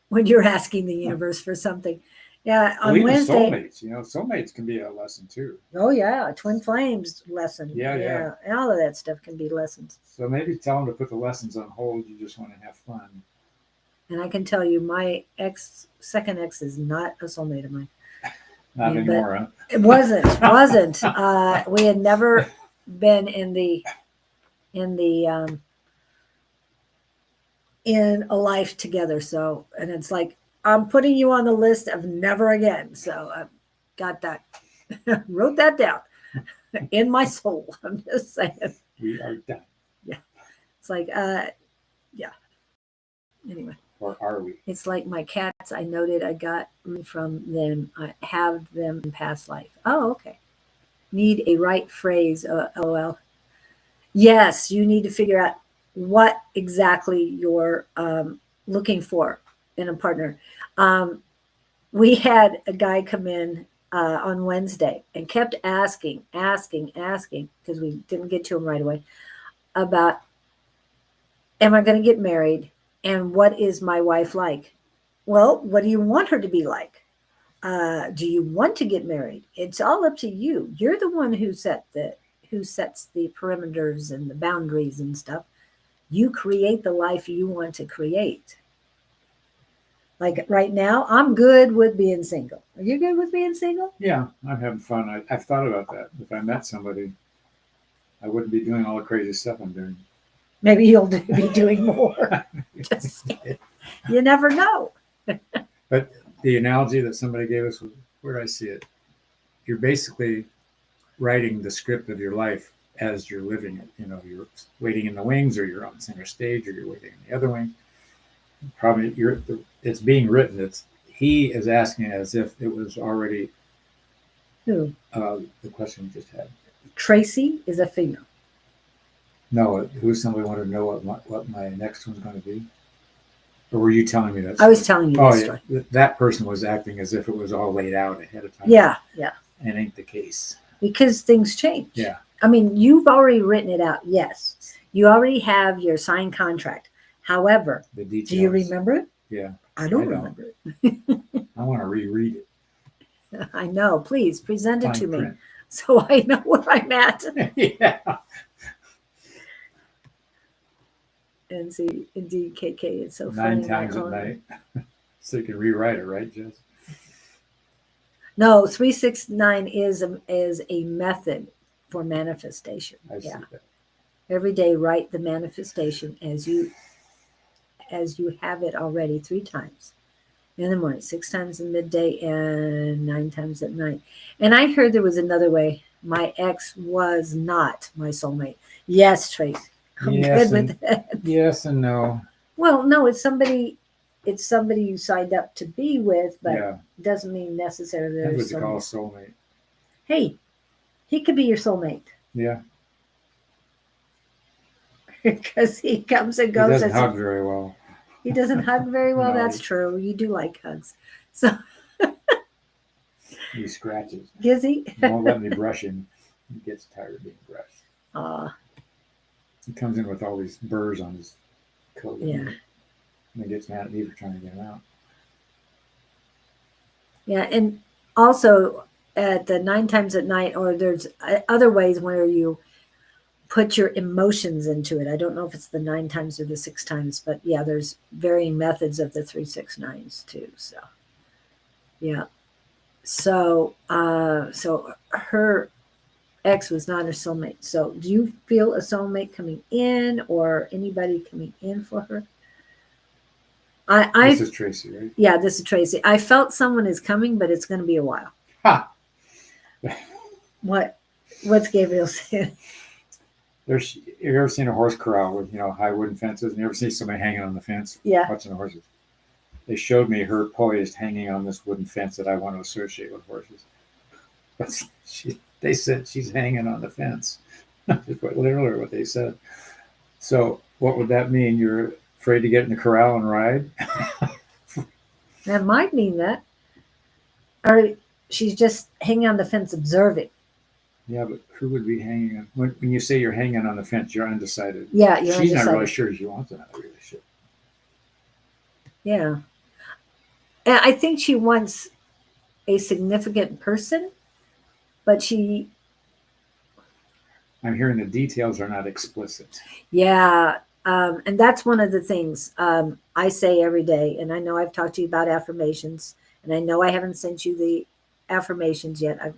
when you're asking the universe for something. Yeah. On Well, even Wednesday. soulmates can be a lesson too. Oh yeah, twin flames lesson. Yeah. All of that stuff can be lessons. So maybe tell them to put the lessons on hold. You just want to have fun. And I can tell you, my second ex is not a soulmate of mine. Not Yeah, anymore, huh? It wasn't. We had never been in a life together. So, and it's like, I'm putting you on the list of never again. So I got that, wrote that down in my soul. I'm just saying. We are done. It's like, yeah. Anyway, Or are we? it's like my cats. I noted I got from them. I have them in past life. Oh, okay. Need a right phrase. LOL. Yes, you need to figure out what exactly you're looking for in a partner. We had a guy come in on Wednesday and kept asking, because we didn't get to him right away, about, am I going to get married? And what is my wife like? Well, what do you want her to be like? Do you want to get married? It's all up to you. You're the one who sets the perimeters and the boundaries and stuff. You create the life you want to create. Like right now, I'm good with being single. Are you good with being single? Yeah, I'm having fun. I've thought about that. If I met somebody, I wouldn't be doing all the crazy stuff I'm doing. Maybe you'll be doing more. Just, you never know. But the analogy that somebody gave us, where did I see it? You're basically writing the script of your life as you're living it. You're waiting in the wings, or you're on the center stage, or you're waiting in the other wing. Probably it's being written. He is asking as if it was already Who? The question we just had. Tracy is a female. No, who's somebody wanted to know what my next one's going to be? Or were you telling me that? I was telling you this story. Yeah. That person was acting as if it was all laid out ahead of time. Yeah. And ain't the case. Because things change. Yeah. I mean, you've already written it out. Yes. You already have your signed contract. However, The details. do you remember it? Yeah. I don't I don't. remember it. I want to reread it. I know. Please present it to Fine me print. so I know where I'm at. Yeah. And see, indeed, KK, it's so funny. 9 times at night. So you can rewrite it, right, Jess? No, 369 is a method for manifestation. I see Yeah. that. Every day, write the manifestation as you have it already 3 times in the morning, 6 times in midday, and 9 times at night. And I heard there was another way. My ex was not my soulmate. Yes, Trace. I'm Yes, good with that. Yes and no. Well, no, it's somebody you signed up to be with, but Yeah. doesn't mean necessarily they're That's what you call a soulmate. soulmate. Hey, he could be your soulmate Yeah. because he comes and He goes. doesn't as hug very well. he doesn't hug very well. No. That's true. You do like hugs. So, He scratches. Gizzy. He won't let me brush him. He gets tired of being brushed. Uh, He comes in with all these burrs on his Coqui. Yeah. And he gets mad at Beaver trying to get him out. Yeah, and also at the 9 times at night, or there's other ways where you put your emotions into it. I don't know if it's the 9 times or the 6 times, but yeah, there's varying methods of the 3, 6, 9s too. So yeah. So so her ex was not her soulmate. So do you feel a soulmate coming in or anybody coming in for her? This is Tracy, right? Yeah, this is Tracy. I felt someone is coming, but it's going to be a while. Ha! What's Gabriel saying? Have you ever seen a horse corral with, high wooden fences? And you ever see somebody hanging on the fence Yeah. watching the horses? They showed me her poised hanging on this wooden fence that I want to associate with horses. But they said she's hanging on the fence. That's literally what they said. So what would that mean? You're afraid to get in the corral and ride? That might mean that. Or she's just hanging on the fence observing. Yeah, but who would be hanging on? When you say you're hanging on the fence, you're undecided. Yeah, you're She's undecided. not really sure she wants another relationship. Yeah. And I think she wants a significant person, but I'm hearing the details are not explicit. yeah. And that's one of the things I say every day. And I know I've talked to you about affirmations, and I know I haven't sent you the affirmations yet. I've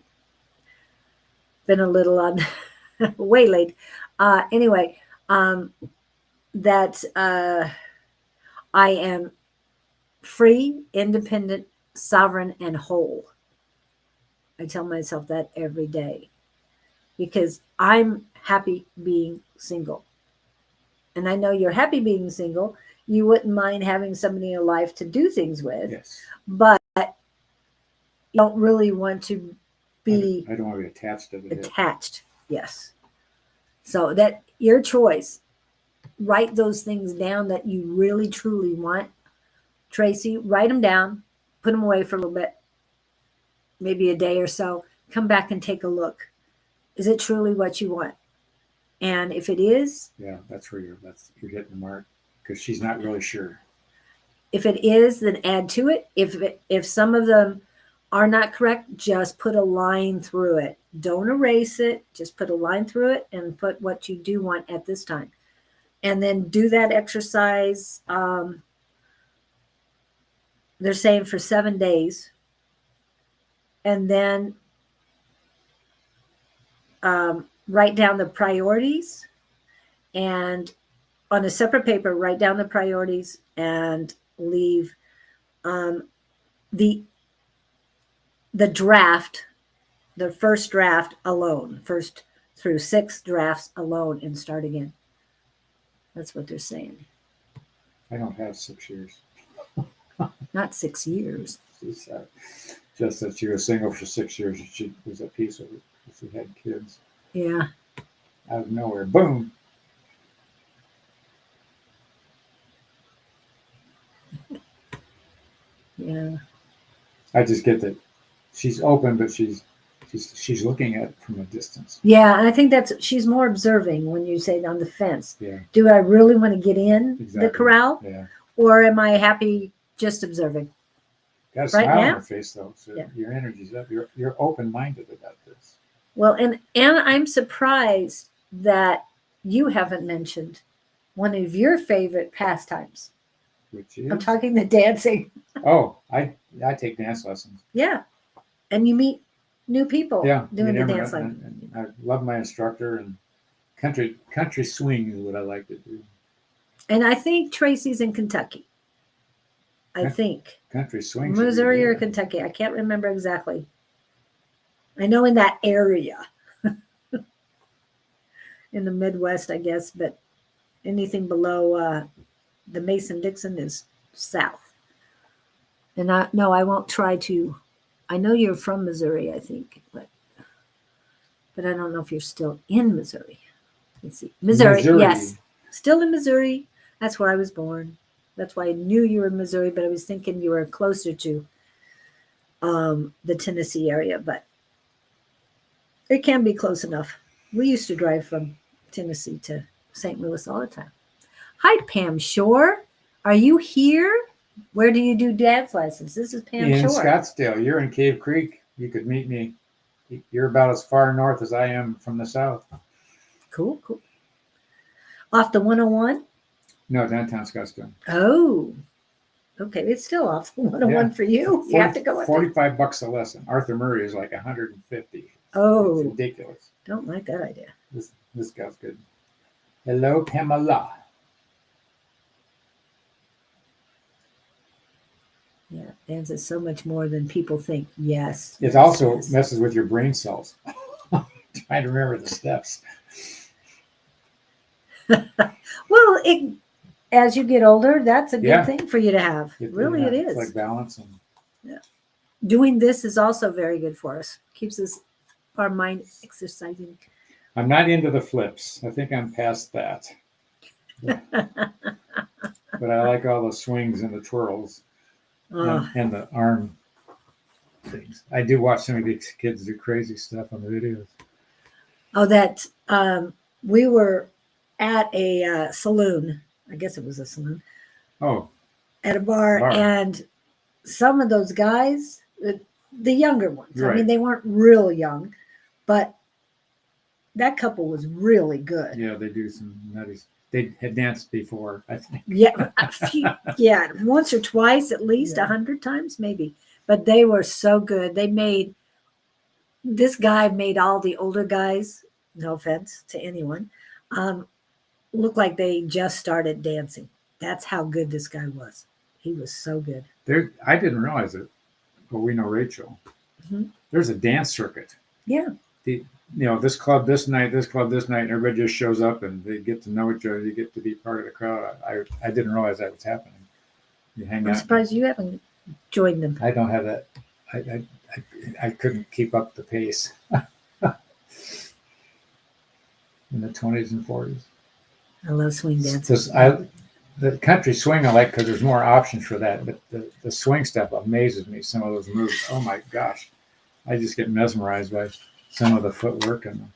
been a little on way late. Anyway, that I am free, independent, sovereign, and whole. I tell myself that every day because I'm happy being single. And I know you're happy being single. You wouldn't mind having somebody in your life to do things with, Yes. but you don't really want to be I don't want to be attached to the hip. attached. Yes. So that your choice. Write those things down that you really truly want. Tracy, write them down, put them away for a little bit, maybe a day or so. Come back and take a look. Is it truly what you want? And if it is, Yeah, that's where you're hitting the mark because she's not really sure. if it is, then add to it. If some of them are not correct, just put a line through it. Don't erase it. Just put a line through it and put what you do want at this time. And then do that exercise. They're saying for 7 days. And then write down the priorities, and on a separate paper, write down the priorities and leave the draft, the first draft alone, first through 6 drafts alone, and start again. That's what they're saying. I don't have 6 years. Not 6 years. She's just that she was single for 6 years and she was at peace with it. She had kids. Yeah. Out of nowhere, boom. Yeah. I just get that she's open, but she's looking at it from a distance. Yeah, and I think she's more observing when you say on the fence. Yeah. Do I really want to get in Exactly. the corral? Yeah. Or am I happy just observing? Got a Right smile on now? her face though, so Yeah. your energy's up. You're open-minded about this. Well, and I'm surprised that you haven't mentioned one of your favorite pastimes. Which is I'm talking the dancing. Oh, I take dance lessons. Yeah. And you meet new people doing the dance and I love my instructor, and country swing is what I like to do. And I think Tracy's in Kentucky. I Yeah. think. Country swing. should be Missouri or there. Kentucky. I can't remember exactly. I know in that area. In the Midwest, I guess, but anything below the Mason-Dixon is south. And I won't try to. I know you're from Missouri, I think, but I don't know if you're still in Missouri. Let's see. Missouri, yes. Still in Missouri. That's where I was born. That's why I knew you were in Missouri, but I was thinking you were closer to the Tennessee area, but it can be close enough. We used to drive from Tennessee to St. Louis all the time. Hi, Pam Shore. Are you here? Where do you do dance lessons? This is Pam In Shore. Scottsdale, you're in Cave Creek. You could meet me. You're about as far north as I am from the south. Cool, cool. Off the 101? No, downtown Scottsdale. Oh, okay. It's still off the 101 Yeah. for you. You have to go up there. $45 a lesson. Arthur Murray is like 150. Oh, It's ridiculous. don't like that idea. This guy's good. Hello, Pamela. Yeah, dance is so much more than people think. Yes. It yes, also yes. messes with your brain cells. Trying to remember the steps. Well, as you get older, that's a good Yeah. thing for you to have. Really, it It's is. like balance. And Doing this is also very good for us. Keeps our mind exercising. I'm not into the flips. I think I'm past that. But I like all the swings and the twirls Oh, and the arm things. I do watch some of these kids do crazy stuff on the videos. that we were at a saloon. I guess it was a saloon Oh, at a bar, Bar. and some of those guys, the younger ones. I Right. mean, they weren't real young, but that couple was really good. yeah, they do some nutty. They had danced before, I think. Yeah, yeah, once or twice, at least Yeah. 100 times, maybe. But they were so good. This guy made all the older guys, no offense to anyone, look like they just started dancing. That's how good this guy was. He was so good. I didn't realize it, but we know Rachel. Mhm. There's a dance circuit. Yeah. This club this night, and everybody just shows up and they get to know each other. You get to be part of the crowd. I didn't realize that was happening. You hang I'm out. surprised you haven't joined them. I don't have that. I couldn't keep up the pace in the 20s and 40s. I love swing dancing. The country swing I like because there's more options for that, but the swing stuff amazes me. Some of those moves, oh my gosh, I just get mesmerized by some of the footwork, and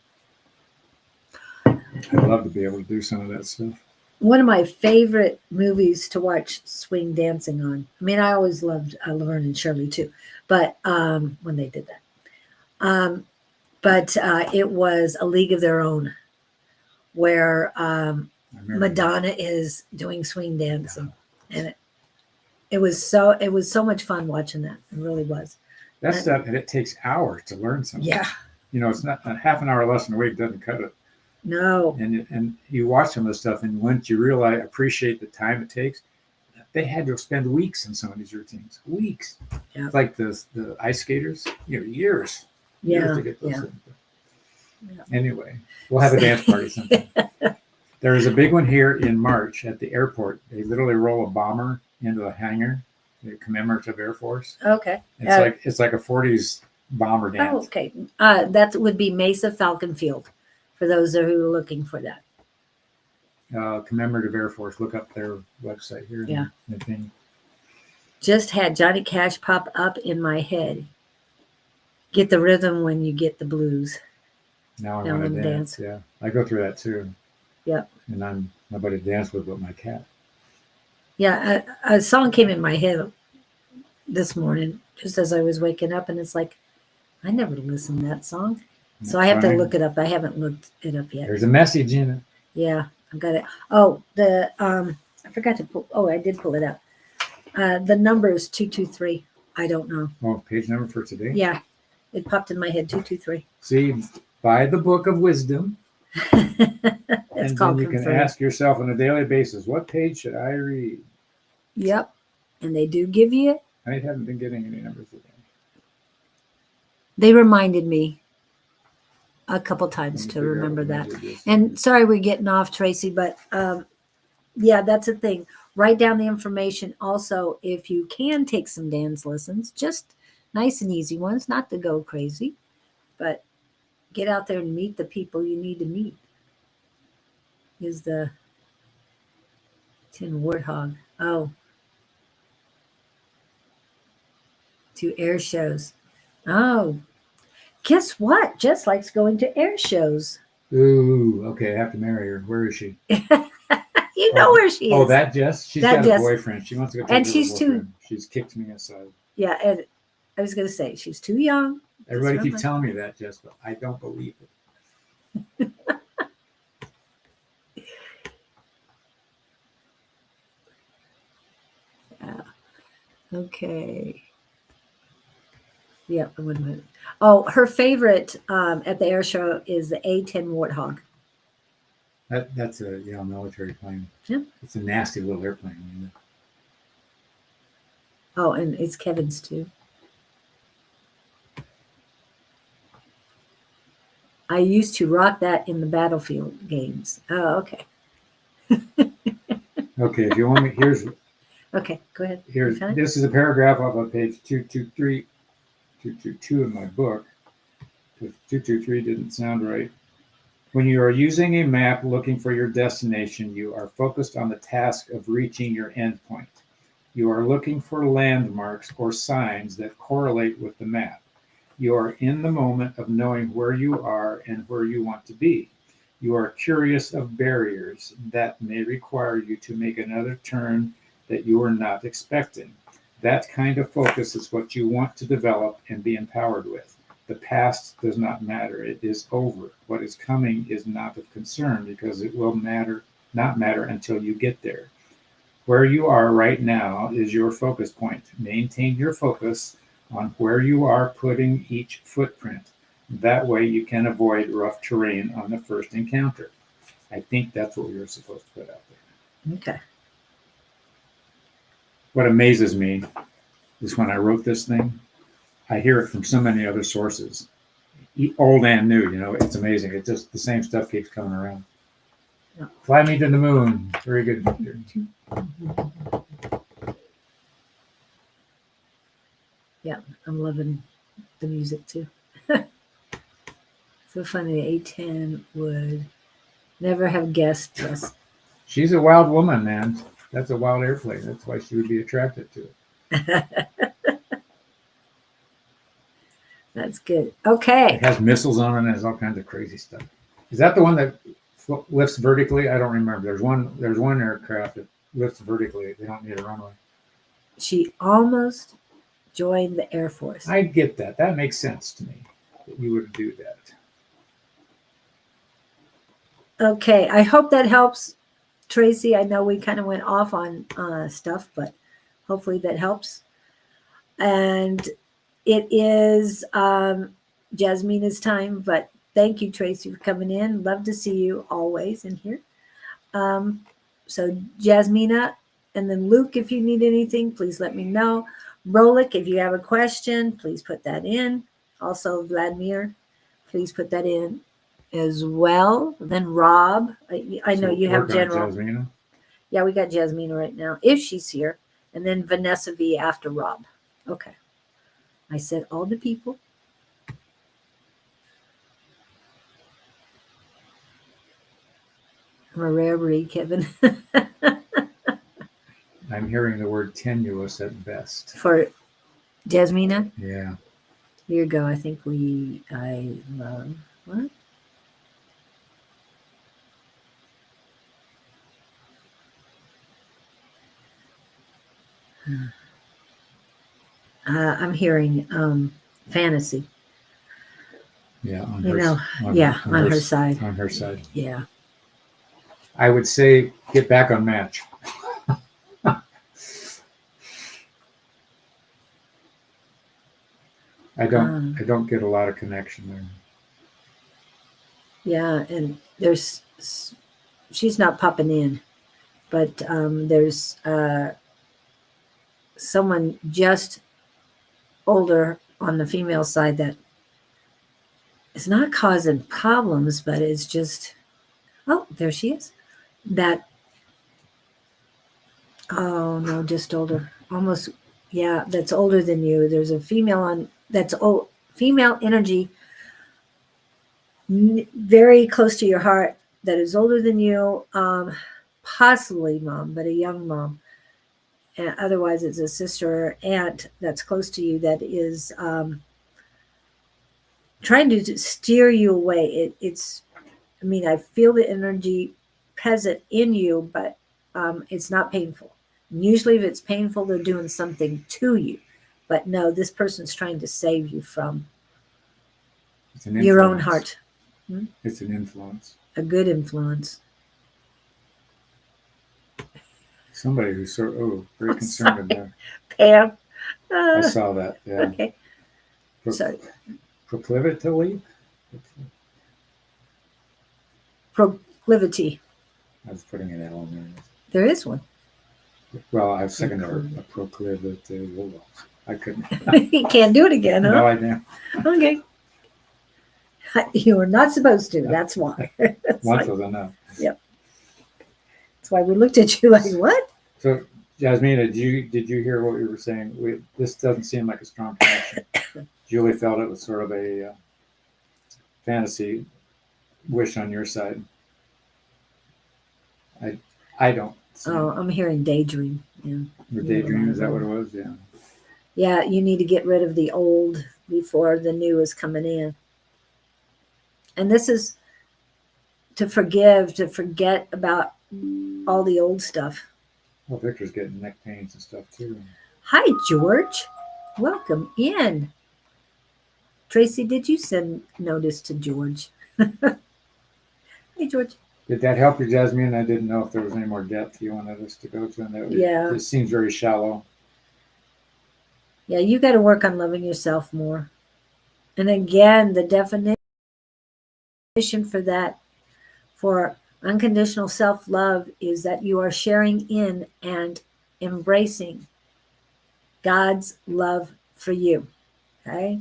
I'd love to be able to do some of that stuff. One of my favorite movies to watch swing dancing on. I mean, I always loved Laverne and Shirley too, but when they did that. But it was A League of Their Own, where I remember Madonna is doing swing dancing, and it was so much fun watching that. It really was. that stuff, and it takes hours to learn something. Yeah. It's not a half an hour lesson a week doesn't cut it. No. And you watch some of the stuff, and once you appreciate the time it takes, they had to spend weeks in some of these routines. Weeks. Yeah. It's like the ice skaters, years. Yeah. Years to get those Yeah. things. Anyway, we'll have a dance party sometime. There is a big one here in March at the airport. They literally roll a bomber into a hangar, the commemorative Air Force. Okay. It's like a 40s bomber Oh, dance. okay. That would be Mesa Falcon Field for those who are looking for that. Commemorative Air Force. Look up their website here. Yeah. The thing. Just had Johnny Cash pop up in my head. Get the rhythm when you get the blues. Now I Now want I'm to dance. dance. Yeah, I go through that too. Yep. And I'm nobody to dance with but my cat. Yeah, a song came in my head this morning just as I was waking up, and it's like, I never listened to that song. So I have to Fine. look it up. I haven't looked it up yet. There's a message in it. Yeah, I've got it. Oh, I forgot to pull. Oh, I did pull it out. The number is 223. I don't know. Oh, page number for today. Yeah, it popped in my head. 223. See, buy the book of wisdom, It's and called then you can Confirm. ask yourself on a daily basis, what page should I read? Yep, and they do give you. I haven't been getting any numbers today. They reminded me a couple times Let me to figure out remember what that. message it is. And sorry, we're getting off, Tracy, but yeah, that's the thing. Write down the information. Also, if you can take some dance lessons, just nice and easy ones, not to go crazy, but get out there and meet the people you need to meet. Is the Tin Warthog. Oh. To air shows. Oh. Guess what? Jess likes going to air shows. Ooh, okay, I have to marry her. Where is she? You know where she is. Oh, that Jess? She's That got Jess. a boyfriend. She wants to go talk And to her she's too- boyfriend. She's kicked me aside. Yeah, and I was going to say she's too young. Everybody Just keeps telling me that, Jess, but I don't believe it. Okay. Yep. Oh, her favorite at the air show is the A-10 Warthog. That's a military plane. Yeah. It's a nasty little airplane. You know? Oh, and it's Kevin's too. I used to rock that in the battlefield games. Oh, okay. Okay, if you want me, Okay, go ahead. here's You found it? this is a paragraph off of page 223, 222 in my book. Because 223 didn't sound right. When you are using a map looking for your destination, you are focused on the task of reaching your endpoint. You are looking for landmarks or signs that correlate with the map. You are in the moment of knowing where you are and where you want to be. You are curious of barriers that may require you to make another turn that you are not expecting. That kind of focus is what you want to develop and be empowered with. The past does not matter. It is over. What is coming is not of concern because it will not matter until you get there. Where you are right now is your focus point. Maintain your focus on where you are putting each footprint. That way you can avoid rough terrain on the first encounter. I think that's what we were supposed to put out there. Okay. What amazes me is when I wrote this thing, I hear it from so many other sources, old and new. It's amazing. It's just the same stuff keeps coming around. Yeah. Fly me to the moon. Very good. Yeah, I'm loving the music too. So funny. A-10 would never have guessed this. She's a wild woman, man. That's a wild airplane. That's why she would be attracted to it. That's good. Okay. It has missiles on it and has all kinds of crazy stuff. Is that the one that lifts vertically? I don't remember. There's one aircraft that lifts vertically. They don't need a runway. She almost joined the Air Force. I get that. That makes sense to me that you would do that. Okay. I hope that helps, Tracy. I know we kind of went off on stuff, but hopefully that helps. And it is Jasmina's time, but thank you, Tracy, for coming in. Love to see you always in here. So Jasmina, and then Luke, if you need anything, please let me know. Rolik, if you have a question, please put that in. Also, Vladimir, please put that in as well. Then Rob, I know you have General. Jasmina. Yeah, we got Jasmina right now, if she's here. And then Vanessa V after Rob. Okay. I said all the people. I'm a rare breed, Kevin. I'm hearing the word tenuous at best. For Jasmina, Yeah. here you go. I think I love, what? I'm hearing fantasy. Yeah. On You her, know, on, yeah, on on her her side. On her side. Yeah. I would say get back on match. I don't get a lot of connection there. Yeah, and she's not popping in, but there's someone just older on the female side that is not causing problems, but it's just, oh, there she is. Oh no, just older. Almost, yeah, that's older than you. There's a female that's old, female energy, very close to your heart, that is older than you, possibly mom, but a young mom. And otherwise, it's a sister or aunt that's close to you that is trying to steer you away. I feel the energy present in you, but it's not painful. And usually if it's painful, they're doing something to you. But no, this person's trying to save you from It's an your own influence. heart. It's an influence. A good influence. Somebody who's very I'm concerned sorry. about. Pam. I saw that. Yeah. Okay. Sorry. Proclivity. Proclivity. I was putting an L in there. There is one. Well, I was second a proclivity. I couldn't. You can't do it again, No, huh? I didn't. Okay. You were not supposed to. That's why. That's Once like- was enough. that's why we looked at you like, what? So, Jasmina, did you hear what we were saying? This doesn't seem like a strong connection. Julie felt it was sort of a fantasy wish on your side. I don't. See Oh, I'm hearing daydream. Yeah. the daydream. Is that what it was? Yeah. Yeah, you need to get rid of the old before the new is coming in. And this is to forgive, to forget about all the old stuff. Well, Victor's getting neck pains and stuff too. Hi, George. Welcome in. Tracy, did you send notice to George? Hey, George. Did that help you, Jasmine? I didn't know if there was any more depth you wanted us to go to, and Yeah. it seems very shallow. Yeah, you got to work on loving yourself more. And again, the definition for that, for unconditional self-love, is that you are sharing in and embracing God's love for you. Okay?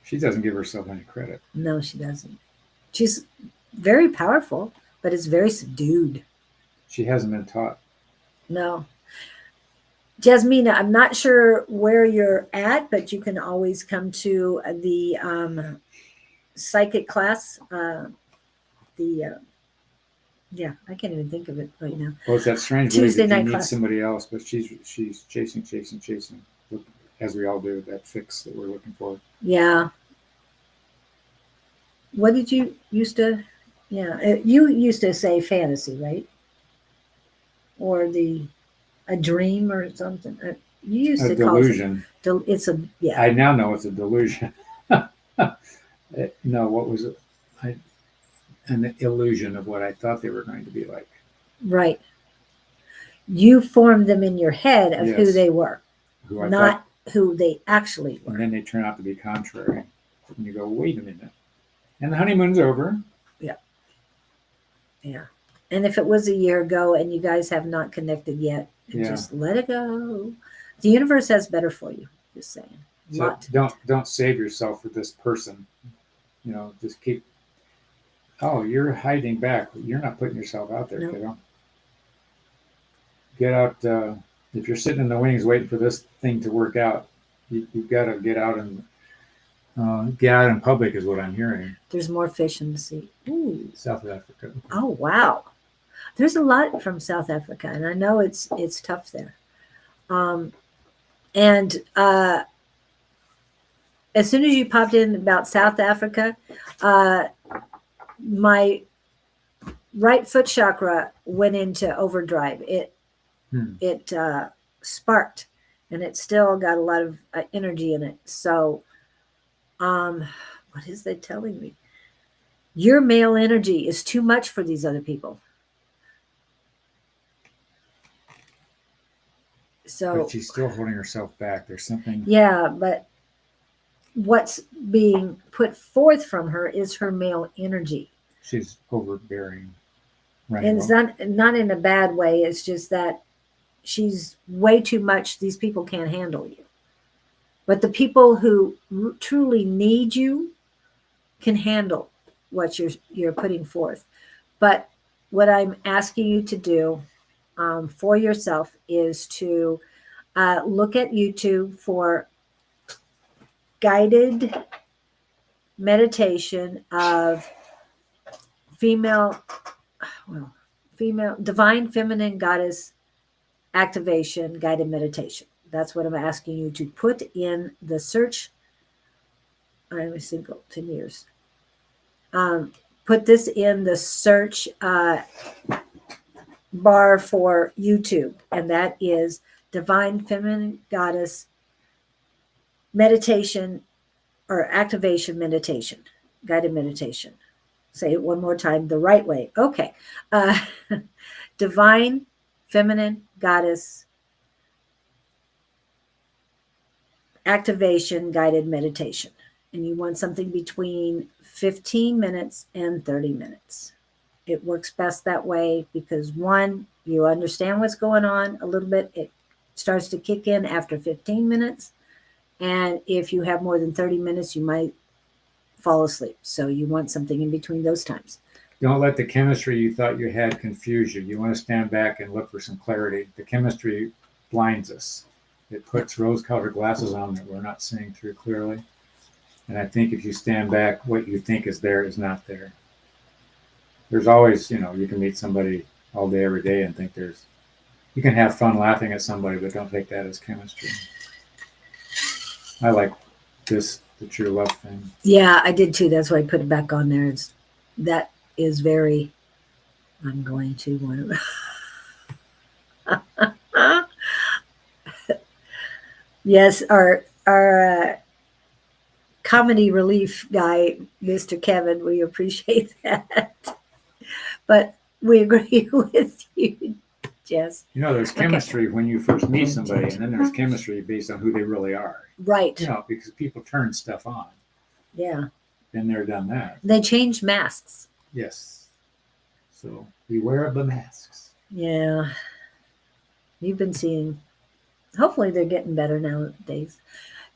She doesn't give herself any credit. No, she doesn't. She's very powerful, but it's very subdued. She hasn't been taught. No. Jasmina, I'm not sure where you're at, but you can always come to the psychic class. Yeah, I can't even think of it right now. Well, it's that strange Tuesday belief that night you need class. somebody else, but she's chasing, as we all do, that fix that we're looking for. Yeah. What did you used to? Yeah, you used to say fantasy, right? Or a dream or something. You used A to call it. delusion. It's a yeah. I now know it's a delusion. No, what was it? An illusion of what I thought they were going to be like. Right. You formed them in your head of who Yes. they were, Who I not who they actually thought, and were. then they turn out to be contrary. And you go, wait a minute. And the honeymoon's over. Yeah. And if it was a year ago and you guys have not connected yet, Yeah. just let it go. The universe has better for you. Just saying. So don't save yourself for this person. Just keep. Oh, you're hiding back. You're not putting yourself out there, No. kiddo. Get out. If you're sitting in the wings waiting for this thing to work out, you've got to get out and get out in public, is what I'm hearing. There's more fish in the sea. Ooh. South Africa. Oh wow. There's a lot from South Africa, and I know it's tough there. And as soon as you popped in about South Africa, my right foot chakra went into overdrive. It sparked, and it still got a lot of energy in it. So, what is they telling me? Your male energy is too much for these other people. So, But she's still holding herself back. There's something. yeah, but what's being put forth from her is her male energy. She's overbearing. Right. And it's not in a bad way. It's just that she's way too much. These people can't handle you. But the people who truly need you can handle what you're putting forth. But what I'm asking you to do for yourself is to look at YouTube for guided meditation of female divine feminine goddess activation guided meditation. That's what I'm asking you to put in the search. I'm single 10 years. Put this in the search bar for YouTube, and that is Divine Feminine Goddess Meditation or Activation Meditation, guided meditation. Say it one more time the right way. Okay. Divine Feminine Goddess Activation Guided Meditation. And you want something between 15 minutes and 30 minutes. It works best that way because, one, you understand what's going on a little bit. It starts to kick in after 15 minutes. And if you have more than 30 minutes, you might fall asleep. So you want something in between those times. Don't let the chemistry you thought you had confuse you. You want to stand back and look for some clarity. The chemistry blinds us. It puts rose-colored glasses on that we're not seeing through clearly. And I think if you stand back, what you think is there is not there. There's always, you can meet somebody all day, every day and think you can have fun laughing at somebody, but don't take that as chemistry. I like the true love thing. Yeah, I did too. That's why I put it back on there. That is very, I'm going to want to. Yes, our comedy relief guy, Mr. Kevin, we appreciate that. But we agree with you, Jess. There's chemistry when you first meet somebody, and then there's chemistry based on who they really are. Right. Because people turn stuff on. Yeah. Been there, done that. They changed masks. Yes. So beware of the masks. Yeah. You've been seeing. Hopefully they're getting better nowadays.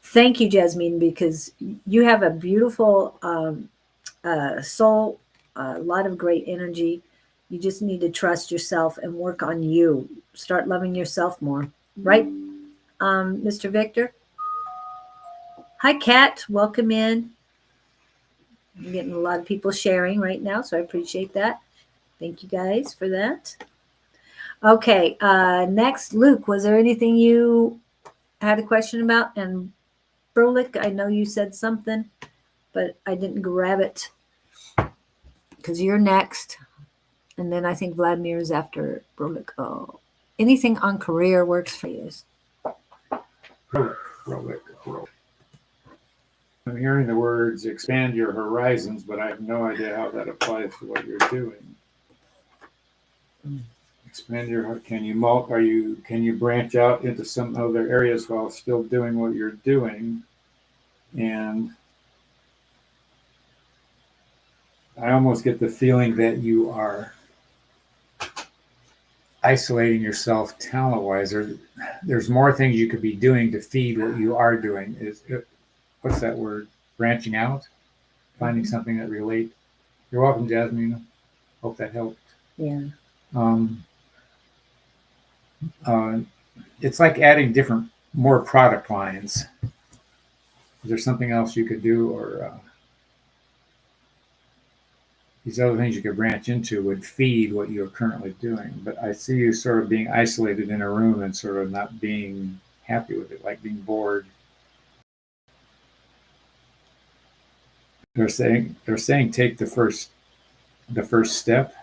Thank you, Jasmine, because you have a beautiful soul, a lot of great energy. You just need to trust yourself and work on you. Start loving yourself more. Right, Mr. Victor? Hi, Kat. Welcome in. I'm getting a lot of people sharing right now, so I appreciate that. Thank you guys for that. Okay, next, Luke, was there anything you had a question about? And Brolik, I know you said something, but I didn't grab it because you're next. And then I think Vladimir is after Brolik. Oh, anything on career works for you? Brolik. I'm hearing the words expand your horizons, but I have no idea how that applies to what you're doing. Expand your, can you branch out into some other areas while still doing what you're doing? And I almost get the feeling that you are isolating yourself talent-wise. There's more things you could be doing to feed what you are doing. What's that word? Branching out? Finding something that relate. You're welcome, Jasmine. Hope that helped. Yeah. It's like adding more product lines. Is there something else you could do, or these other things you could branch into would feed what you're currently doing? But I see you sort of being isolated in a room and sort of not being happy with it, like being bored. They're saying take the first step.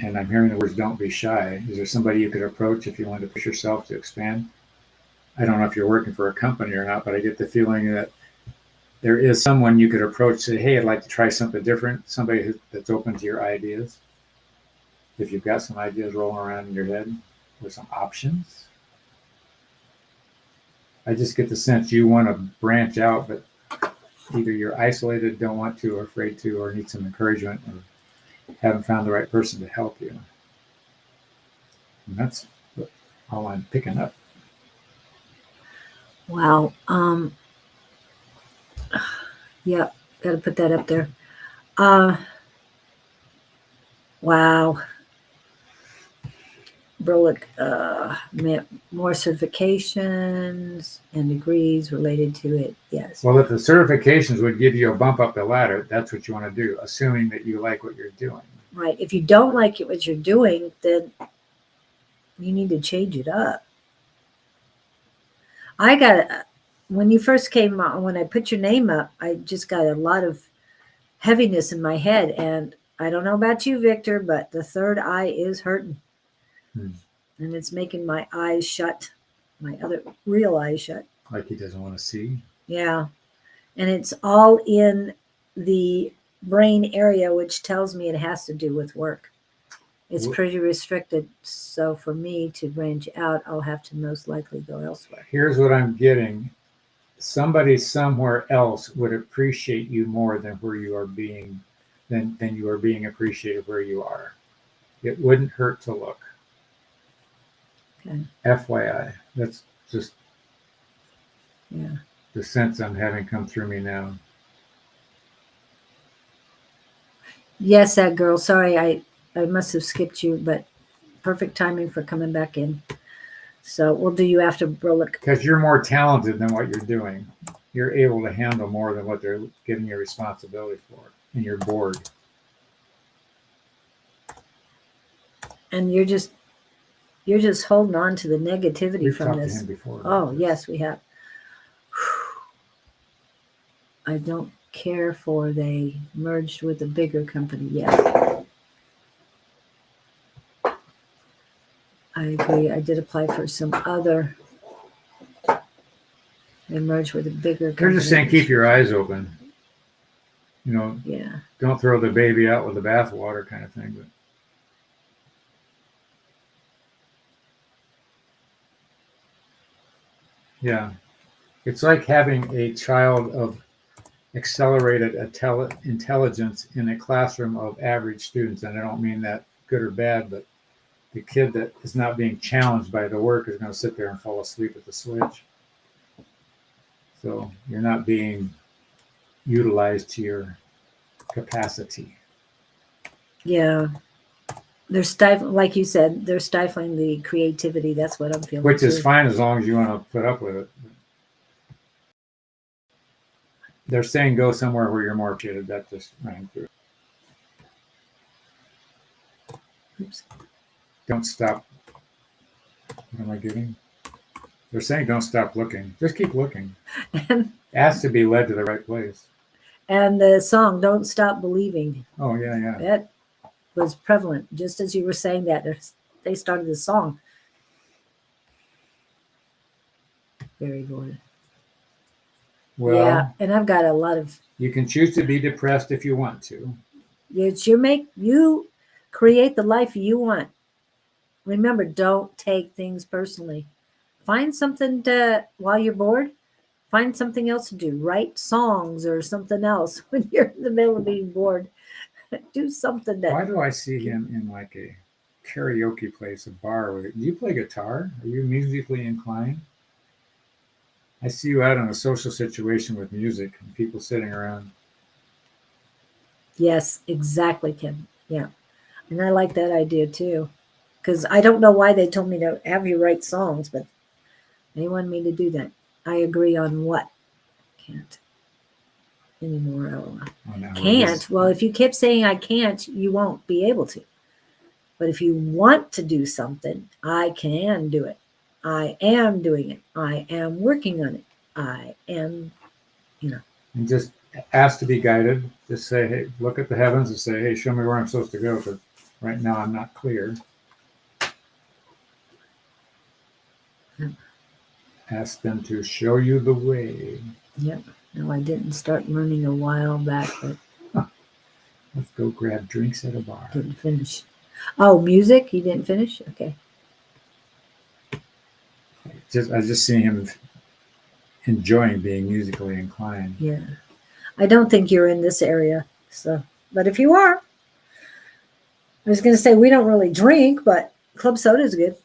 And I'm hearing the words, don't be shy. Is there somebody you could approach if you want to push yourself to expand? I don't know if you're working for a company or not, but I get the feeling that there is someone you could approach, say, hey, I'd like to try something different. Somebody that's open to your ideas. If you've got some ideas rolling around in your head or some options. I just get the sense you want to branch out, but either you're isolated, don't want to, or afraid to, or need some encouragement, or haven't found the right person to help you. And that's all I'm picking up. Wow. Yeah, got to put that up there. Wow. Brolik, more certifications and degrees related to it. Yes. Well, if the certifications would give you a bump up the ladder, that's what you want to do, assuming that you like what you're doing. Right. If you don't like it, what you're doing, then you need to change it up. When you first when I put your name up, I just got a lot of heaviness in my head, and I don't know about you, Victor, but the third eye is hurting. Hmm. And it's making my eyes shut, my other real eyes shut. Like he doesn't want to see. Yeah. And it's all in the brain area, which tells me it has to do with work. It's pretty restricted. So for me to branch out, I'll have to most likely go elsewhere. Here's what I'm getting. Somebody somewhere else would appreciate you more than where you are being than you are being appreciated where you are. It wouldn't hurt to look. Okay. FYI. That's just Yeah. the sense I'm having come through me now. Yes, that girl. Sorry, I must have skipped you, but perfect timing for coming back in. So we'll do you after Brolick. Because you're more talented than what you're doing. You're able to handle more than what they're giving you responsibility for. And you're bored. And you're just holding on to the negativity We've from talked this. to him before. Oh, yes, we have. I don't care for they merged with a bigger company. Yes. I agree. I did apply for some other. They merged with a bigger company. They're just saying keep your eyes open. You know, Yeah. don't throw the baby out with the bathwater kind of thing. But yeah, it's like having a child of accelerated intelligence in a classroom of average students. And I don't mean that good or bad, but the kid that is not being challenged by the work is going to sit there and fall asleep at the switch. So you're not being utilized to your capacity. Yeah. They're stifling, like you said, they're stifling the creativity. That's what I'm feeling. Which is too. fine as long as you want to put up with it. They're saying go somewhere where you're more appreciated. That just rang through. Oops. Don't stop. What am I getting? They're saying don't stop looking. Just keep looking. Ask to be led to the right place. And the song "Don't Stop Believing." Oh, yeah, yeah. That was prevalent. Just as you were saying that, they started the song. Very good. Well, yeah, and I've got a lot of. You can choose to be depressed if you want to. It's you create the life you want. Remember, don't take things personally. Find something to while you're bored. Find something else to do. Write songs or something else when you're in the middle of being bored. Do something that. Why do I see him in like a karaoke place, a bar with it? Do you play guitar? Are you musically inclined? I see you out in a social situation with music and people sitting around. Yes, exactly, Kim. Yeah. And I like that idea too. Because I don't know why they told me to have you write songs, but they wanted me to do that. I agree on what? Can't anymore. Oh, no, Can't. Well, if you keep saying I can't, you won't be able to. But if you want to do something, I can do it. I am doing it. I am working on it. I am, And just ask to be guided. Just say, hey, look at the heavens and say, hey, show me where I'm supposed to go. Because right now I'm not clear. Ask them to show you the way. Yep. No, I didn't start running a while back, but Let's go grab drinks at a bar. didn't finish. Oh, music? You didn't finish? Okay. I just see him enjoying being musically inclined. Yeah. I don't think you're in this area. So, but if you are, I was going to say we don't really drink, but club soda is good.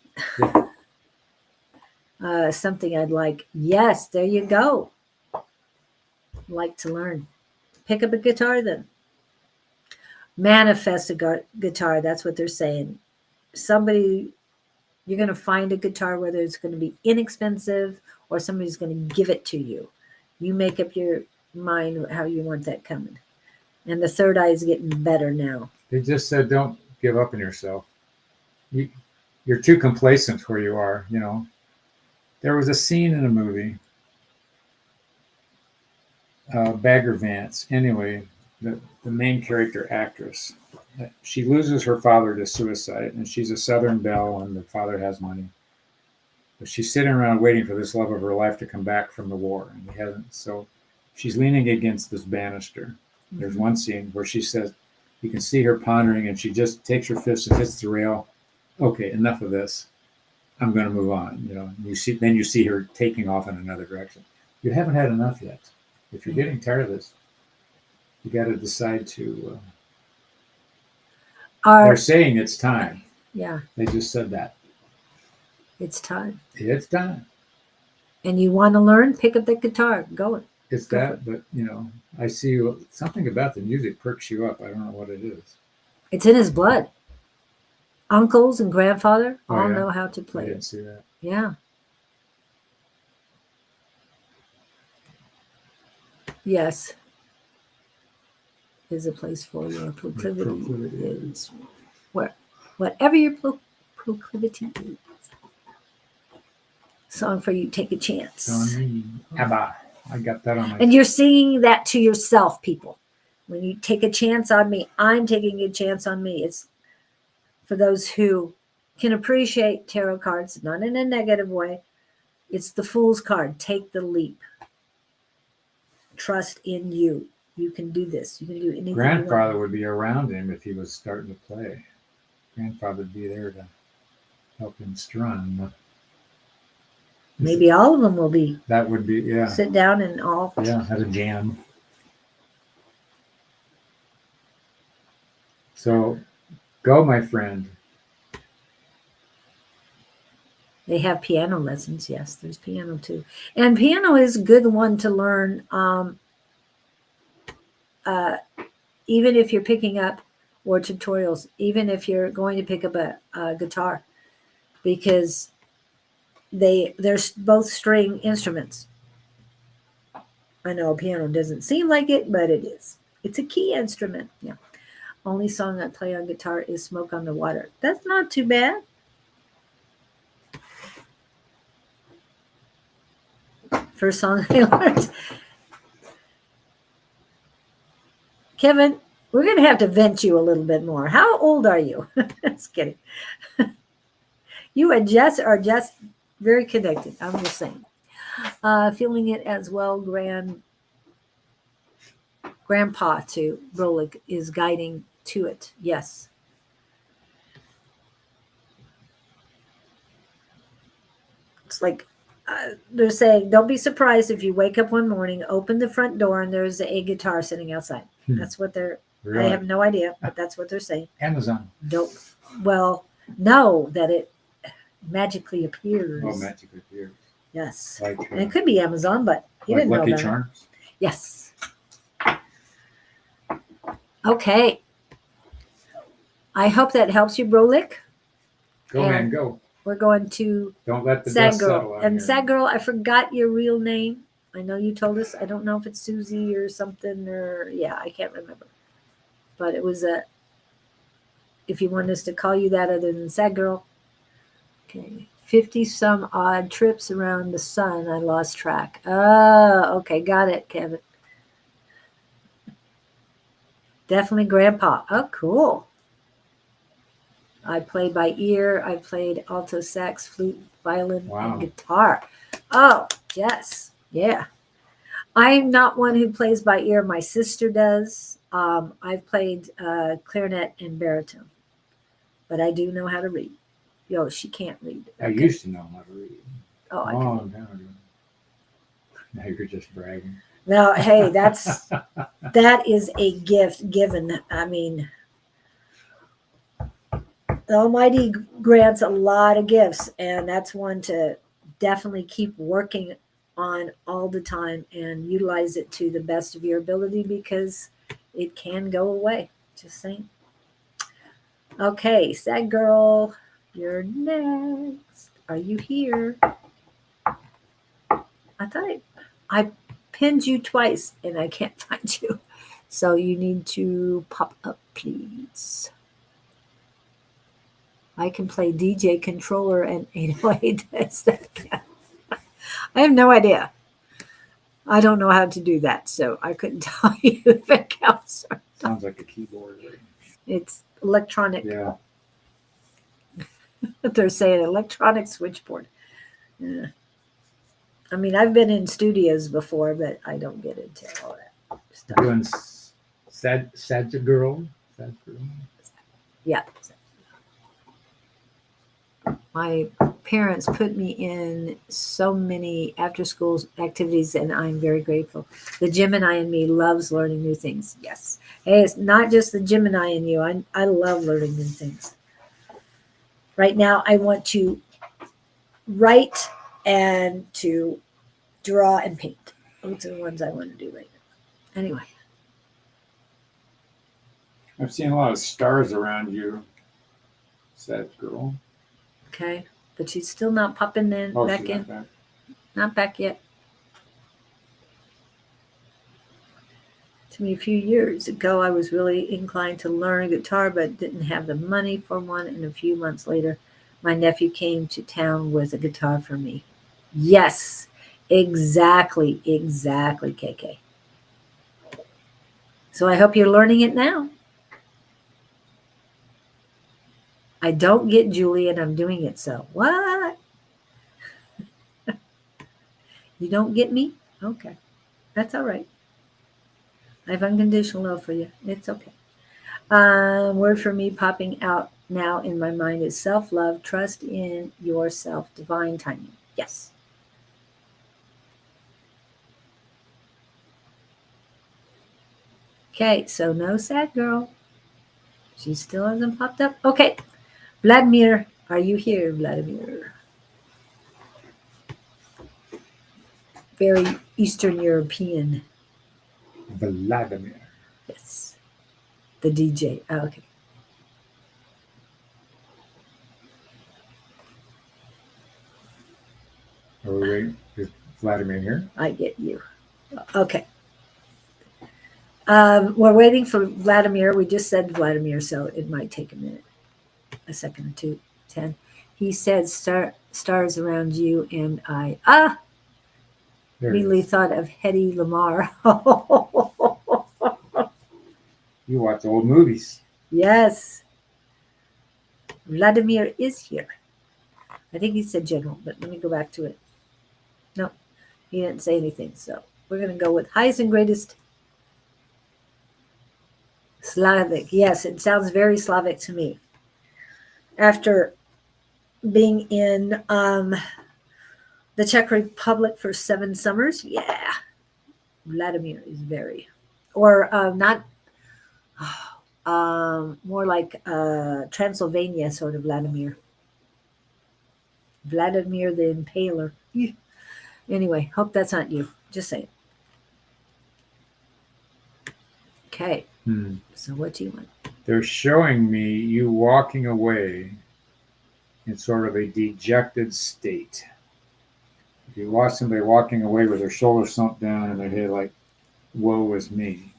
Yeah. Something I'd like. Yes, there you go. Like to learn. Pick up a guitar then. Manifest a guitar. That's what they're saying. Somebody, you're going to find a guitar, whether it's going to be inexpensive or somebody's going to give it to you. You make up your mind how you want that coming. And the third eye is getting better now. They just said, don't give up on yourself. You're too complacent where you are, There was a scene in a movie, Bagger Vance. Anyway, the main character actress. She loses her father to suicide, and she's a Southern belle, and the father has money. But she's sitting around waiting for this love of her life to come back from the war, and he hasn't. So she's leaning against this banister. There's one scene where she says, you can see her pondering, and she just takes her fist and hits the rail. Okay, enough of this. I'm going to move on. You see her taking off in another direction. You haven't had enough yet. If you're getting tired of this, you got to decide to. They're saying it's time. Yeah. They just said that. It's time. It's time. And you want to learn? Pick up the guitar. Go. It's Go that, but I see something about the music perks you up. I don't know what it is. It's in his blood. Uncles and grandfather all yeah? know how to I play didn't it. see that. Yeah. Yes. Is a place for your proclivity is. Whatever your proclivity is. Song for you, take a chance. Abba. I got that on my. And you're singing that to yourself, people. When you take a chance on me, I'm taking a chance on me. It's for those who can appreciate tarot cards, not in a negative way. It's the Fool's card. Take the leap. Trust in you. You can do this. You can do anything. Grandfather would be around him if he was starting to play. Grandfather would be there to help him strum. Maybe all of them will be. That would be, yeah. Sit down and all. Yeah, have a jam. So, go, my friend. They have piano lessons. Yes, there's piano too. And piano is a good one to learn, even if you're picking up, or tutorials, even if you're going to pick up a guitar, because they're both string instruments. I know a piano doesn't seem like it, but it is. It's a key instrument. Yeah. Only song I play on guitar is Smoke on the Water. That's not too bad. First song I learned. Kevin, we're going to have to vent you a little bit more. How old are you? Just kidding. You and Jess are just very connected. I'm just saying. Feeling it as well, Grandpa to Rolik is guiding to it. Yes. It's like they're saying, don't be surprised if you wake up one morning, open the front door, and there's a guitar sitting outside. That's what they're. Really? I have no idea, but that's what they're saying. Amazon. Don't. Well, know that it magically appears. Oh, magically appears. Yes. Like, and it could be Amazon, but you like didn't know Lucky about Charms? it. Yes. Okay. I hope that helps you, Brolik. Go, man, go. We're going to Don't let the Sad dust Girl. settle out And here. Sad Girl, I forgot your real name. I know you told us. I don't know if it's Susie or something, or yeah, I can't remember. But it was if you want us to call you that other than Sad Girl. Okay. 50 some odd trips around the sun. I lost track. Oh, okay. Got it, Kevin. Definitely Grandpa. Oh, cool. I played by ear. I played alto sax, flute, violin, and guitar. Oh, yes. Yeah. I'm not one who plays by ear. My sister does. I've played clarinet and baritone, but I do know how to read. Yo, she can't read. I used to know how to read. Oh, I long time ago. Now you're just bragging. No, hey, that is a gift given. I mean, the Almighty grants a lot of gifts, and that's one to definitely keep working on all the time and utilize it to the best of your ability, because it can go away. Just saying. Okay, Sad Girl, you're next. Are you here? I thought I pinned you twice and I can't find you. So you need to pop up, please. I can play DJ controller and 808 does that. I have no idea. I don't know how to do that, so I couldn't tell you if it counts. Sounds like a keyboard. It's electronic. Yeah. They're saying electronic switchboard. Yeah. I mean, I've been in studios before, but I don't get into all that stuff. Doing sad girl. Yeah. My parents put me in so many after school activities, and I'm very grateful. The Gemini in me loves learning new things. Yes. Hey, it's not just the Gemini in you. I love learning new things. Right now, I want to write and to draw and paint. Those are the ones I want to do right now. Anyway. I've seen a lot of stars around you, sad girl. Okay. But she's still not popping in Oh, back she's in. not back. Not back yet. To me, a few years ago, I was really inclined to learn a guitar, but didn't have the money for one. And a few months later, my nephew came to town with a guitar for me. Yes, exactly, KK. So I hope you're learning it now. I don't get Julie, and I'm doing it. So what? You don't get me? Okay. That's all right. I have unconditional love for you. It's okay. Word for me popping out now in my mind is self-love, trust in yourself, divine timing. Yes. Okay, so no sad girl. She still hasn't popped up. Okay. Vladimir, are you here, Vladimir? Very Eastern European. Vladimir. Yes. The DJ. Oh, okay. Are we waiting? Is Vladimir here? I get you. Okay. We're waiting for Vladimir. We just said Vladimir, so it might take a minute, a second or two. 10. He said stars around you, and I There it immediately is. thought of Hedy Lamarr. You watch old movies. Yes. Vladimir is here. I think he said general, but let me go back to it. No, he didn't say anything. So we're going to go with highest and greatest Slavic. Yes, it sounds very Slavic to me. After being in the Czech Republic for 7 summers, yeah, Vladimir is very, or not, more like Transylvania sort of Vladimir. Vladimir the Impaler. Anyway, hope that's not you. Just saying. Okay. So what do you want? They're showing me you walking away in sort of a dejected state. If you watch somebody walking away with their shoulders sunk down and their head like, woe is me.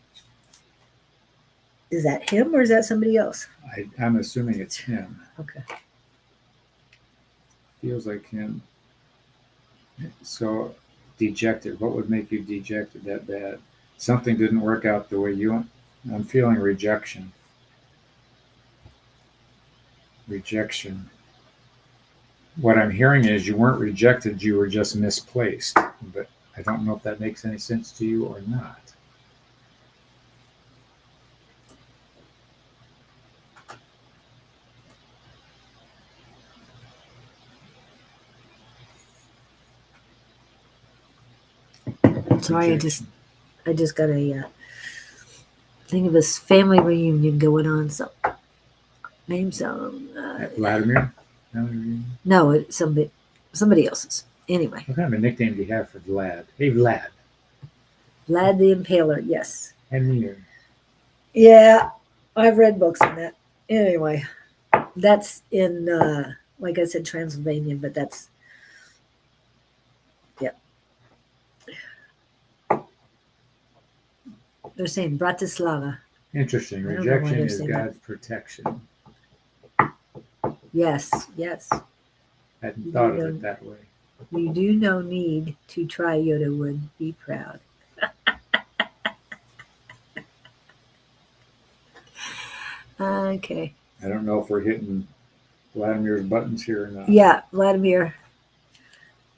Is that him or is that somebody else? I'm assuming it's him. Okay. Feels like him. So dejected. What would make you dejected that bad? Something didn't work out the way you want. I'm feeling rejection. Rejection. What I'm hearing is you weren't rejected, you were just misplaced. But I don't know if that makes any sense to you or not. Sorry, I just got a thing of this family reunion going on. So name's Vladimir? no, it's somebody else's. Anyway, What kind of a nickname do you have for Vlad? Hey, Vlad. Vlad the Impaler. Yes. And Yeah, I've read books on that. Anyway, that's in like I said, Transylvania, but that's they're saying Bratislava. interesting. I don't know why Rejection they're is saying that. God's protection. Yes, yes. Hadn't You thought of do it that way. You do no need to try Yoda would be proud. Okay. I don't know if we're hitting Vladimir's buttons here or not. Yeah, Vladimir.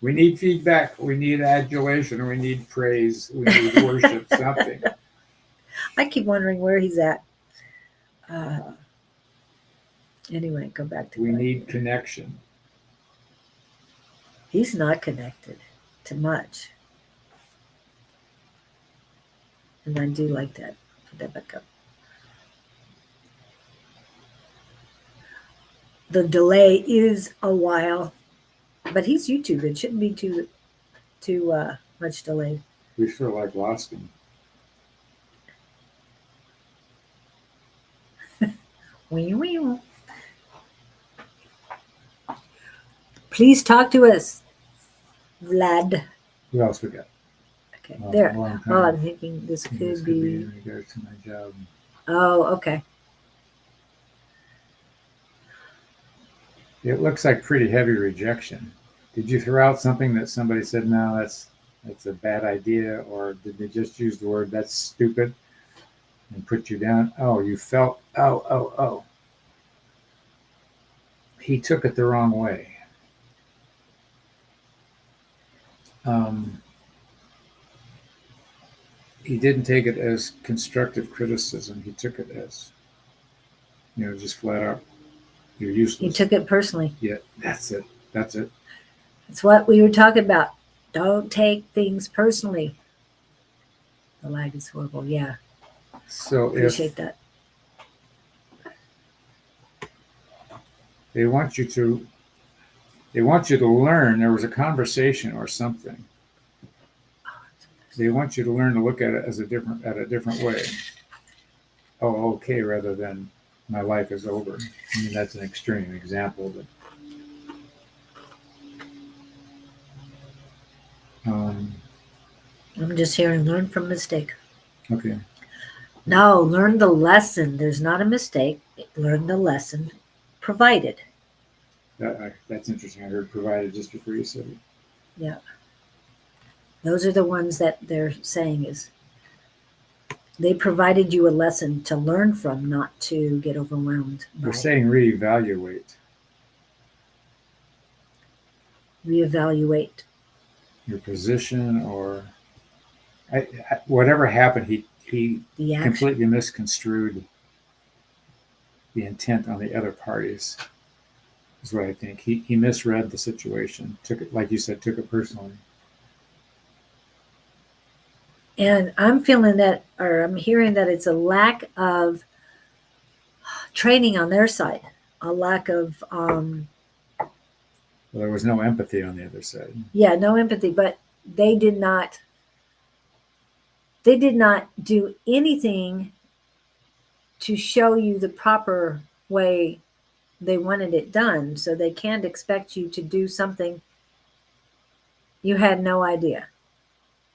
We need feedback. We need adulation. We need praise. We need worship. Something. I keep wondering where he's at. Anyway, go back to We Vladimir. need connection. He's not connected to much. And I do like that. Put that back up. The delay is a while, but he's YouTube. It shouldn't be too much delayed. We feel like lost him. Wee, wee. Please talk to us, Vlad. Who else we got? Okay, Oh, there. long time. Oh, I'm thinking this could This be. in regards to my job. Oh, okay. It looks like pretty heavy rejection. Did you throw out something that somebody said, no, that's a bad idea, or did they just use the word that's stupid and put you down? Oh, you felt oh. He took it the wrong way. He didn't take it as constructive criticism. He took it as, just flat out, you're useless. He took it personally. Yeah, that's it. That's it. It's what we were talking about. Don't take things personally. The lag is horrible. Yeah, So appreciate that. they want you to learn, there was a conversation or something. They want you to learn to look at it as a different way. Oh, okay, rather than my life is over. I mean, that's an extreme example, but I'm just hearing learn from mistake. okay. No, learn the lesson. There's not a mistake. Learn the lesson provided. That's interesting. I heard provided just before you said it. Yeah. Those are the ones that they're saying is they provided you a lesson to learn from, not to get overwhelmed by. They're saying reevaluate Reevaluate. your position, or whatever happened. He The action. completely misconstrued the intent on the other parties. Is what I think. He misread the situation. Took it, like you said, took it personally. And I'm feeling that, or I'm hearing that it's a lack of training on their side, a lack of, Well, there was no empathy on the other side. no empathy, but they did not do anything to show you the proper way they wanted it done. So they can't expect you to do something you had no idea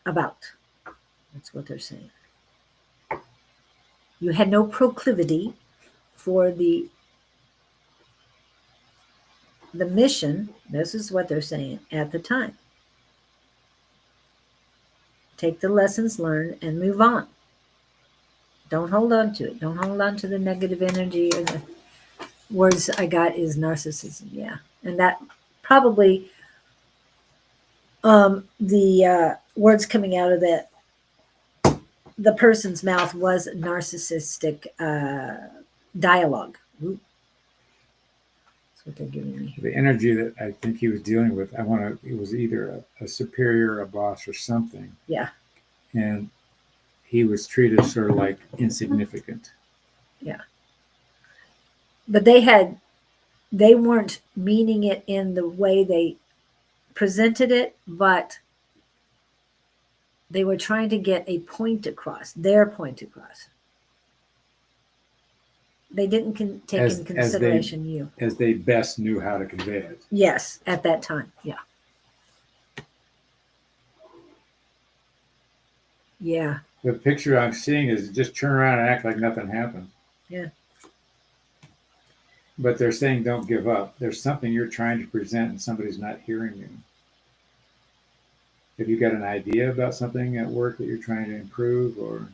about. That's what they're saying. You had no proclivity for the mission. This is what they're saying at the time. Take the lessons learned and move on. Don't hold on to it. Don't hold on to the negative energy, or the words I got is narcissism. Yeah. And that probably the words coming out of the person's mouth was narcissistic dialogue. Ooh. That's what they're giving me. The energy that I think he was dealing with, it was either a superior, a boss, or something. Yeah. And he was treated sort of like insignificant. Yeah. But they weren't meaning it in the way they presented it, but they were trying to get a point across, their point across. They didn't take in consideration you. As they best knew how to convey it. Yes, at that time. Yeah. Yeah. The picture I'm seeing is just turn around and act like nothing happened. Yeah. But they're saying don't give up. There's something you're trying to present and somebody's not hearing you. Have you got an idea about something at work that you're trying to improve, or?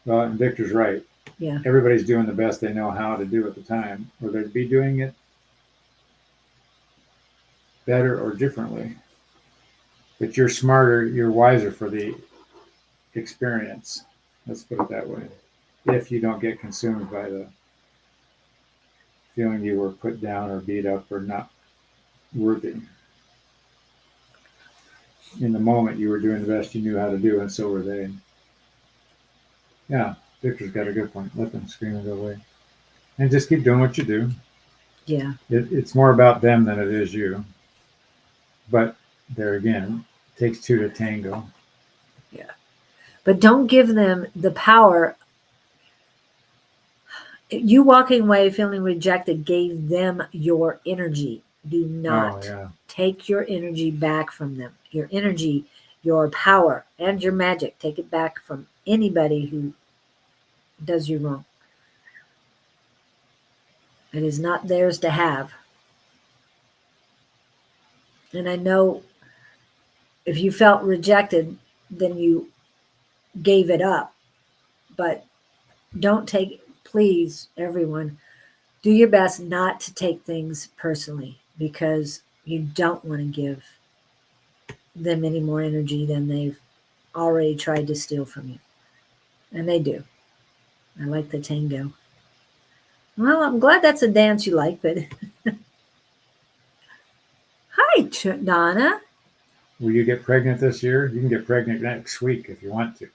Well, and Victor's right. Yeah. Everybody's doing the best they know how to do at the time, or they'd be doing it better or differently. But you're smarter, you're wiser for the experience. Let's put it that way. If you don't get consumed by the feeling you were put down or beat up or not worthy. In the moment, you were doing the best you knew how to do, and so were they. Yeah, Victor's got a good point. Let them scream and go away. And just keep doing what you do. Yeah. It's more about them than it is you. But there again, it takes two to tango. Yeah. But don't give them the power. You walking away feeling rejected gave them your energy. Do not take your energy back from them. Your energy, your power, and your magic. Take it back from anybody who does you wrong. It is not theirs to have. And I know if you felt rejected, then you gave it up. But don't take, please, everyone, do your best not to take things personally, because you don't want to give them any more energy than they've already tried to steal from you. And they do. I like the tango. Well, I'm glad that's a dance you like, but hi, Donna. Will you get pregnant this year? You can get pregnant next week if you want to.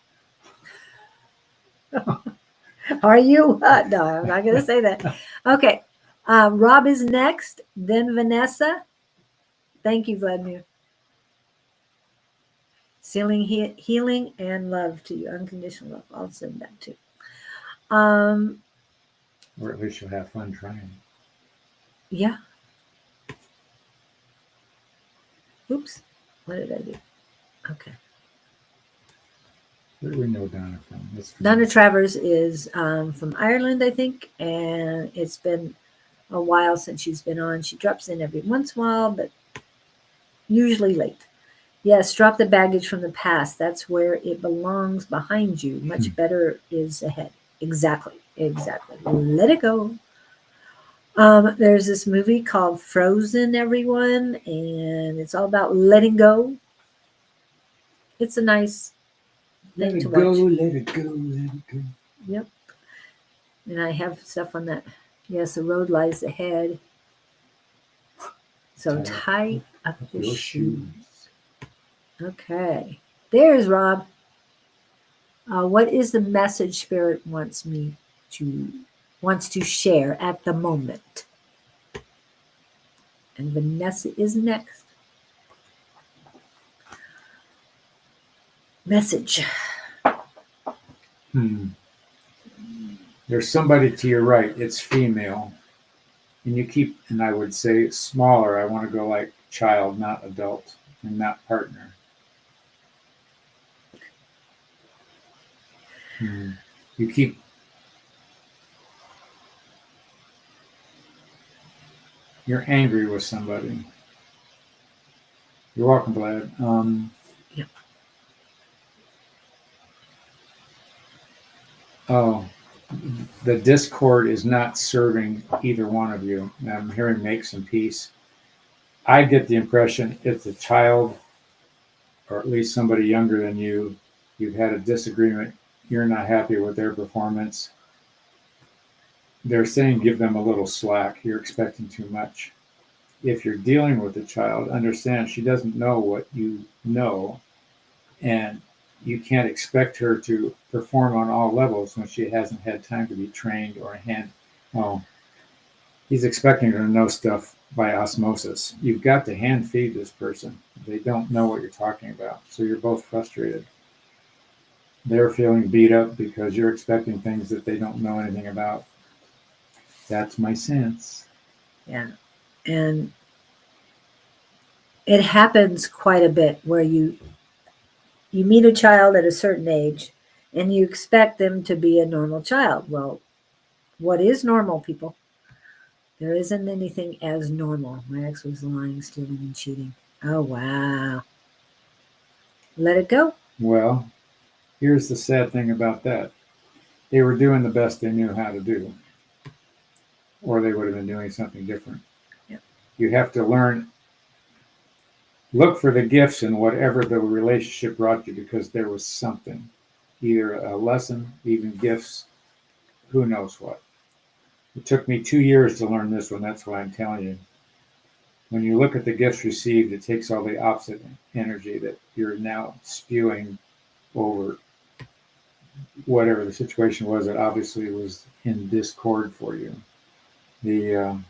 Are you? No, I'm not going to say that. Okay. Rob is next, then Vanessa. Thank you, Vladimir. Healing and love to you. Unconditional love. I'll send that too. Or at least you'll have fun trying. Yeah. Oops. What did I do? Okay. Where do we know Donna from? Donna Travers is from Ireland, I think, and it's been a while since she's been on. She drops in every once in a while, but usually late. Yes, drop the baggage from the past. That's where it belongs, behind you. Much better is ahead. Exactly. Let it go. There's this movie called Frozen, everyone, and it's all about letting go. It's a nice thing to watch. Let it go, let it go. Yep. And I have stuff on that. Yes, the road lies ahead. So tie up your shoes. Okay. There's Rob. What is the message Spirit wants to share at the moment? And Vanessa is next. Message. There's somebody to your right. It's female. And you keep, and I would say smaller. I want to go like child, not adult, and not partner. You keep you're angry with somebody. You're welcome, Vlad. Yep. Oh, the discord is not serving either one of you. I'm hearing make some peace. I get the impression it's a child, or at least somebody younger than you. You've had a disagreement. You're not happy with their performance. They're saying give them a little slack. You're expecting too much. If you're dealing with a child, understand she doesn't know what you know, and you can't expect her to perform on all levels when she hasn't had time to be trained or he's expecting her to know stuff by osmosis. You've got to hand feed this person. They don't know what you're talking about, so you're both frustrated. They're feeling beat up because you're expecting things that they don't know anything about. That's my sense. Yeah. And it happens quite a bit where you meet a child at a certain age and you expect them to be a normal child. Well, what is normal, people? There isn't anything as normal. My ex was lying, stealing, and cheating. Oh, wow. Let it go. Well, here's the sad thing about that. They were doing the best they knew how to do, or they would have been doing something different. Yep. You have to learn, look for the gifts in whatever the relationship brought you, because there was something, either a lesson, even gifts, who knows what. It took me 2 years to learn this one. That's why I'm telling you. When you look at the gifts received, it takes all the opposite energy that you're now spewing over whatever the situation was that obviously was in discord for you. And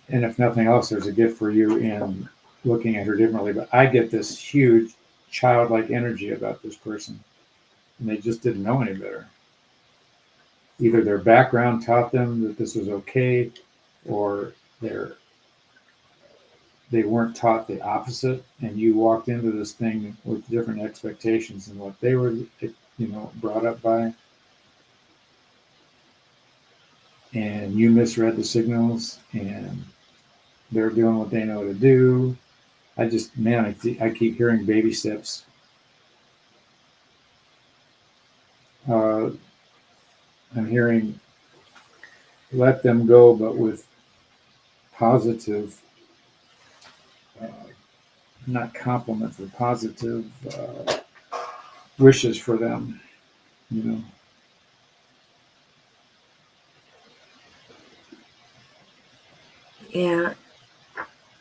if nothing else, there's a gift for you in looking at her differently. But I get this huge childlike energy about this person, and they just didn't know any better. Either their background taught them that this was okay, or they weren't taught the opposite, and you walked into this thing with different expectations than what they were, brought up by, and you misread the signals, and they're doing what they know to do. I keep hearing baby steps. I'm hearing let them go, but with positive, not compliments, but positive wishes for them, Yeah.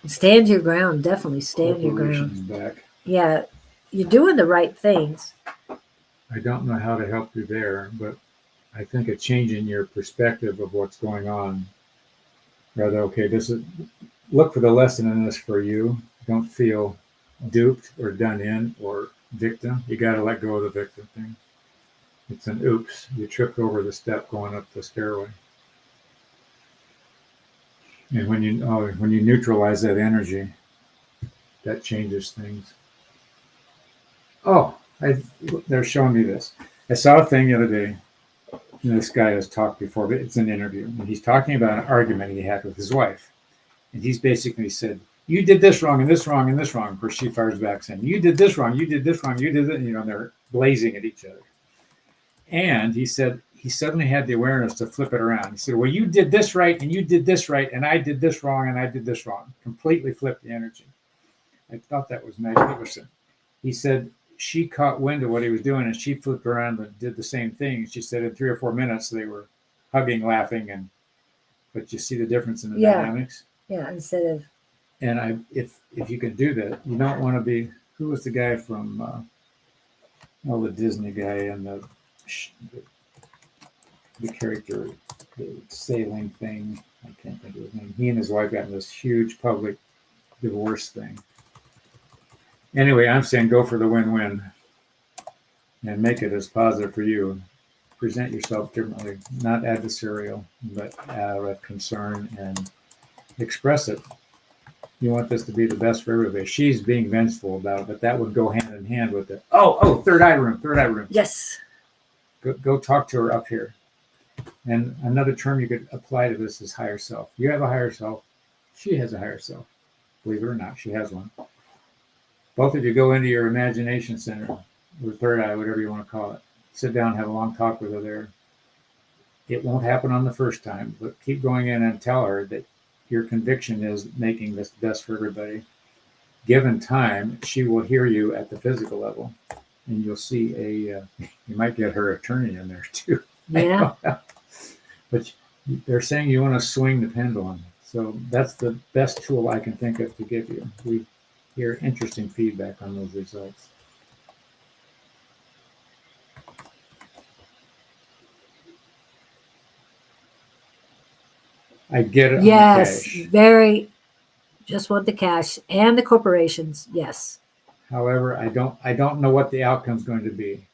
Stand your ground. Definitely stand your Corporations ground. back. Yeah. You're doing the right things. I don't know how to help you there, but I think a change in your perspective of what's going on. Rather, okay, look for the lesson in this for you. Don't feel duped or done in or victim. You got to let go of the victim thing. It's an oops. You tripped over the step going up the stairway. And when you neutralize that energy, that changes things. Oh, they're showing me this. I saw a thing the other day. This guy has talked before, but it's an interview. And he's talking about an argument he had with his wife. And he's basically said, you did this wrong and this wrong and this wrong. Of course, she fires back saying, you did this wrong, you did this wrong, you did it. They're blazing at each other. And he said he suddenly had the awareness to flip it around. He said, well, you did this right and you did this right and I did this wrong and I did this wrong. Completely flipped the energy. I thought that was magnificent. He said she caught wind of what he was doing and she flipped around and did the same thing. She said in 3 or 4 minutes they were hugging, laughing, but you see the difference in the dynamics? Yeah, instead of. And if you can do that, you don't want to be, who was the guy from the Disney guy and the character, the sailing thing, I can't think of his name. He and his wife got in this huge public divorce thing. Anyway, I'm saying go for the win-win and make it as positive for you. Present yourself differently, not adversarial, but out of concern, and express it. You want this to be the best for everybody. She's being vengeful about it, but that would go hand in hand with it. Oh, third eye room. Yes. Go talk to her up here. And another term you could apply to this is higher self. You have a higher self. She has a higher self. Believe it or not, she has one. Both of you go into your imagination center, or third eye, whatever you want to call it. Sit down, have a long talk with her there. It won't happen on the first time, but keep going in and tell her that your conviction is making this best for everybody. Given time, she will hear you at the physical level, and you'll see you might get her attorney in there too. Yeah. But they're saying you want to swing the pendulum. So that's the best tool I can think of to give you. We hear interesting feedback on those results. I get it. Yes. On the cash. Very. Just want the cash and the corporations. Yes. However, I don't know what the outcome is going to be.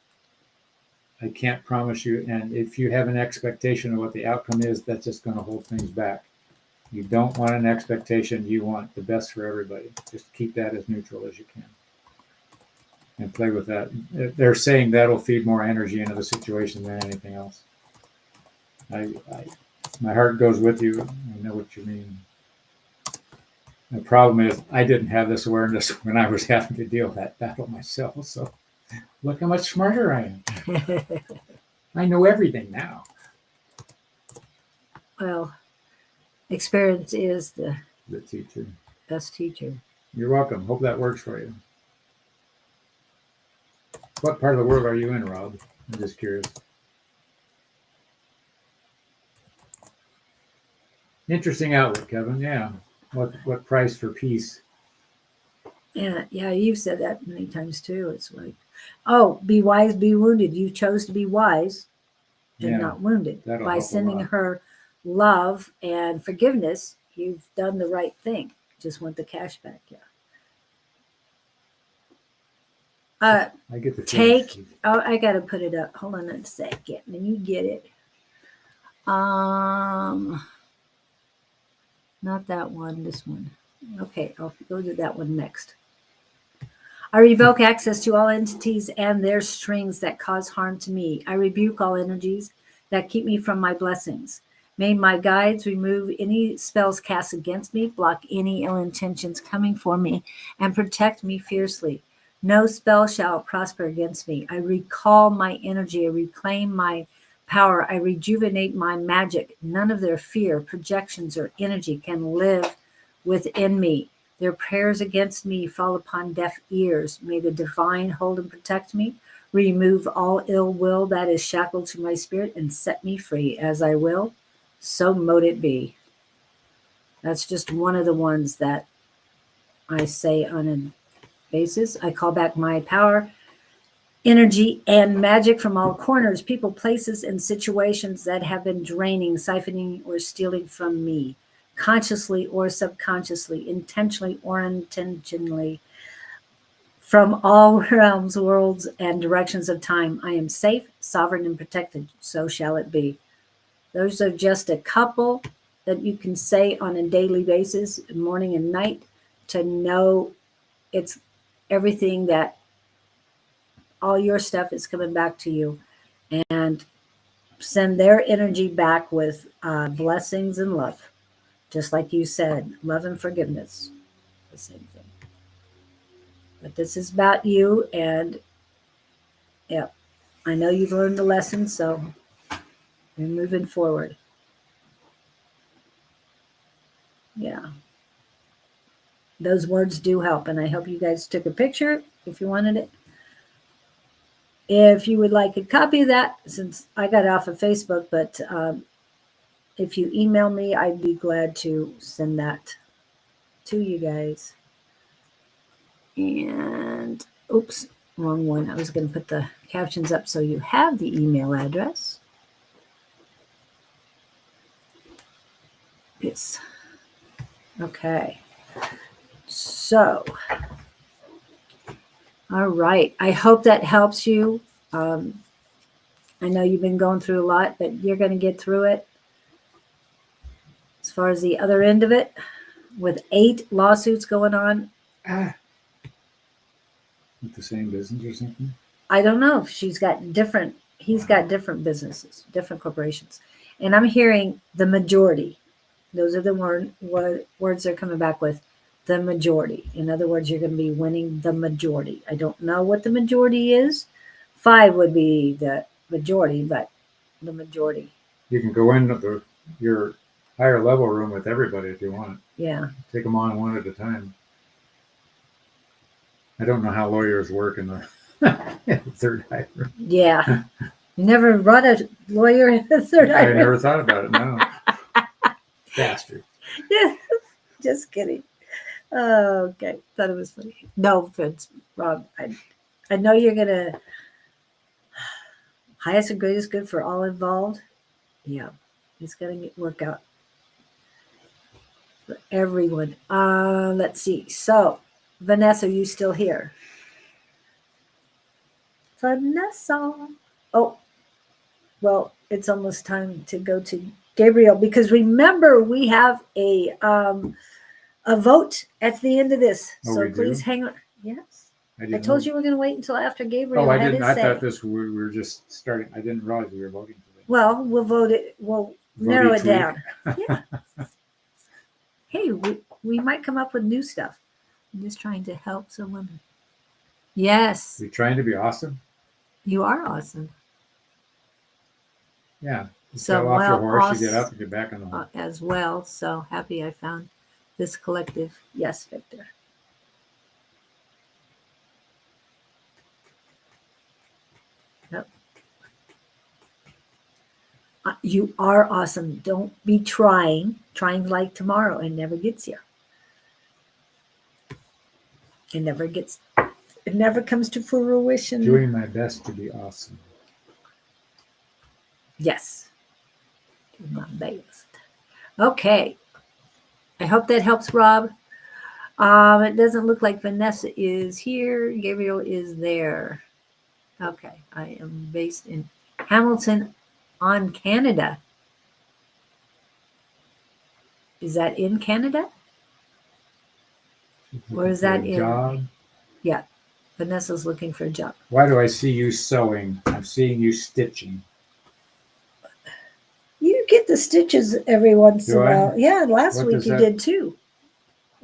I can't promise you. And if you have an expectation of what the outcome is, that's just going to hold things back. You don't want an expectation. You want the best for everybody. Just keep that as neutral as you can and play with that. They're saying that'll feed more energy into the situation than anything else. My heart goes with you. I know what you mean. The problem is I didn't have this awareness when I was having to deal with that battle myself. So look how much smarter I am. I know everything now. Well, experience is the The teacher. best teacher. You're welcome. Hope that works for you. What part of the world are you in, Rob? I'm just curious. Interesting outlook, Kevin. Yeah. What price for peace? Yeah, you've said that many times too. It's like, oh, be wise, be wounded. You chose to be wise and Yeah, not wounded. that'll By help a sending lot. her love and forgiveness, you've done the right thing. Just want the cash back, yeah. I get the feeling. I gotta put it up. Hold on a second. Let me get it. Not that one, this one. Okay, I'll go to that one next. I revoke access to all entities and their strings that cause harm to me. I rebuke all energies that keep me from my blessings. May my guides remove any spells cast against me, block any ill intentions coming for me, and protect me fiercely. No spell shall prosper against me. I recall my energy. I reclaim my power. I rejuvenate my magic. None of their fear, projections, or energy can live within me. Their prayers against me fall upon deaf ears. May the divine hold and protect me. Remove all ill will that is shackled to my spirit and set me free. As I will, so mote it be. That's just one of the ones that I say on a basis. I call back my power, energy, and magic from all corners, people, places, and situations that have been draining, siphoning, or stealing from me, consciously or subconsciously, intentionally or unintentionally, from all realms, worlds, and directions of time. I am safe, sovereign, and protected. So shall it be. Those are just a couple that you can say on a daily basis, morning and night, to know it's everything that all your stuff is coming back to you, and send their energy back with blessings and love. Just like you said, love and forgiveness, the same thing. But this is about you, and yeah, I know you've learned the lesson, so you're moving forward. Yeah. Those words do help, and I hope you guys took a picture if you wanted it. If you would like a copy of that, since I got it off of Facebook, but if you email me, I'd be glad to send that to you guys. And oops, wrong one. I was going to put the captions up so you have the email address. Yes. Okay. So, all right. I hope that helps you. I know you've been going through a lot, but you're going to get through it. As far as the other end of it, with 8 lawsuits going on, With the same business or something? I don't know if he's got different businesses, different corporations. And I'm hearing the majority. Those are the words they're coming back with. The majority. In other words, you're going to be winning the majority. I don't know what the majority is. 5 would be the majority, but the majority. You can go into your higher level room with everybody if you want. Yeah. Take them on one at a time. I don't know how lawyers work in the third eye room. Yeah. You never brought a lawyer in the third eye I room? never thought about it. No. Bastard. Yeah. Just kidding. Okay. Thought it was funny. No offense, Rob. I know you're going to highest and greatest good for all involved. Yeah. It's going to work out for everyone. Let's see. So, Vanessa, are you still here? Vanessa. Oh, well, it's almost time to go to Gabriel, because remember we have a vote at the end of this. Oh, So we please do? hang on. Yes. I didn't told know. you we're going to wait until after Gabriel Oh, I had didn't. his I say. thought we were just starting. I didn't realize we were voting today. Well, we'll vote it. We'll narrow it each week. down. Yeah. Hey, we might come up with new stuff. I'm just trying to help some women. Yes, You're trying to be awesome. you are awesome. Yeah. You So, fell off your well, horse, you get up and get back on the horse. As well. So happy I found this collective. Yes, Victor. Yep. You are awesome. Don't be trying. Trying like tomorrow. It never gets you. It never comes to fruition. Doing my best to be awesome. Yes. Do my best. Okay. I hope that helps, Rob. It doesn't look like Vanessa is here. Gabriel is there. Okay. I am based in Hamilton, on Canada. Is that in Canada? Or is that in? Job? Yeah. Vanessa's looking for a job. Why do I see you sewing? I'm seeing you stitching. You get the stitches every once in a Do I? while. Yeah, last What week does you that- did too.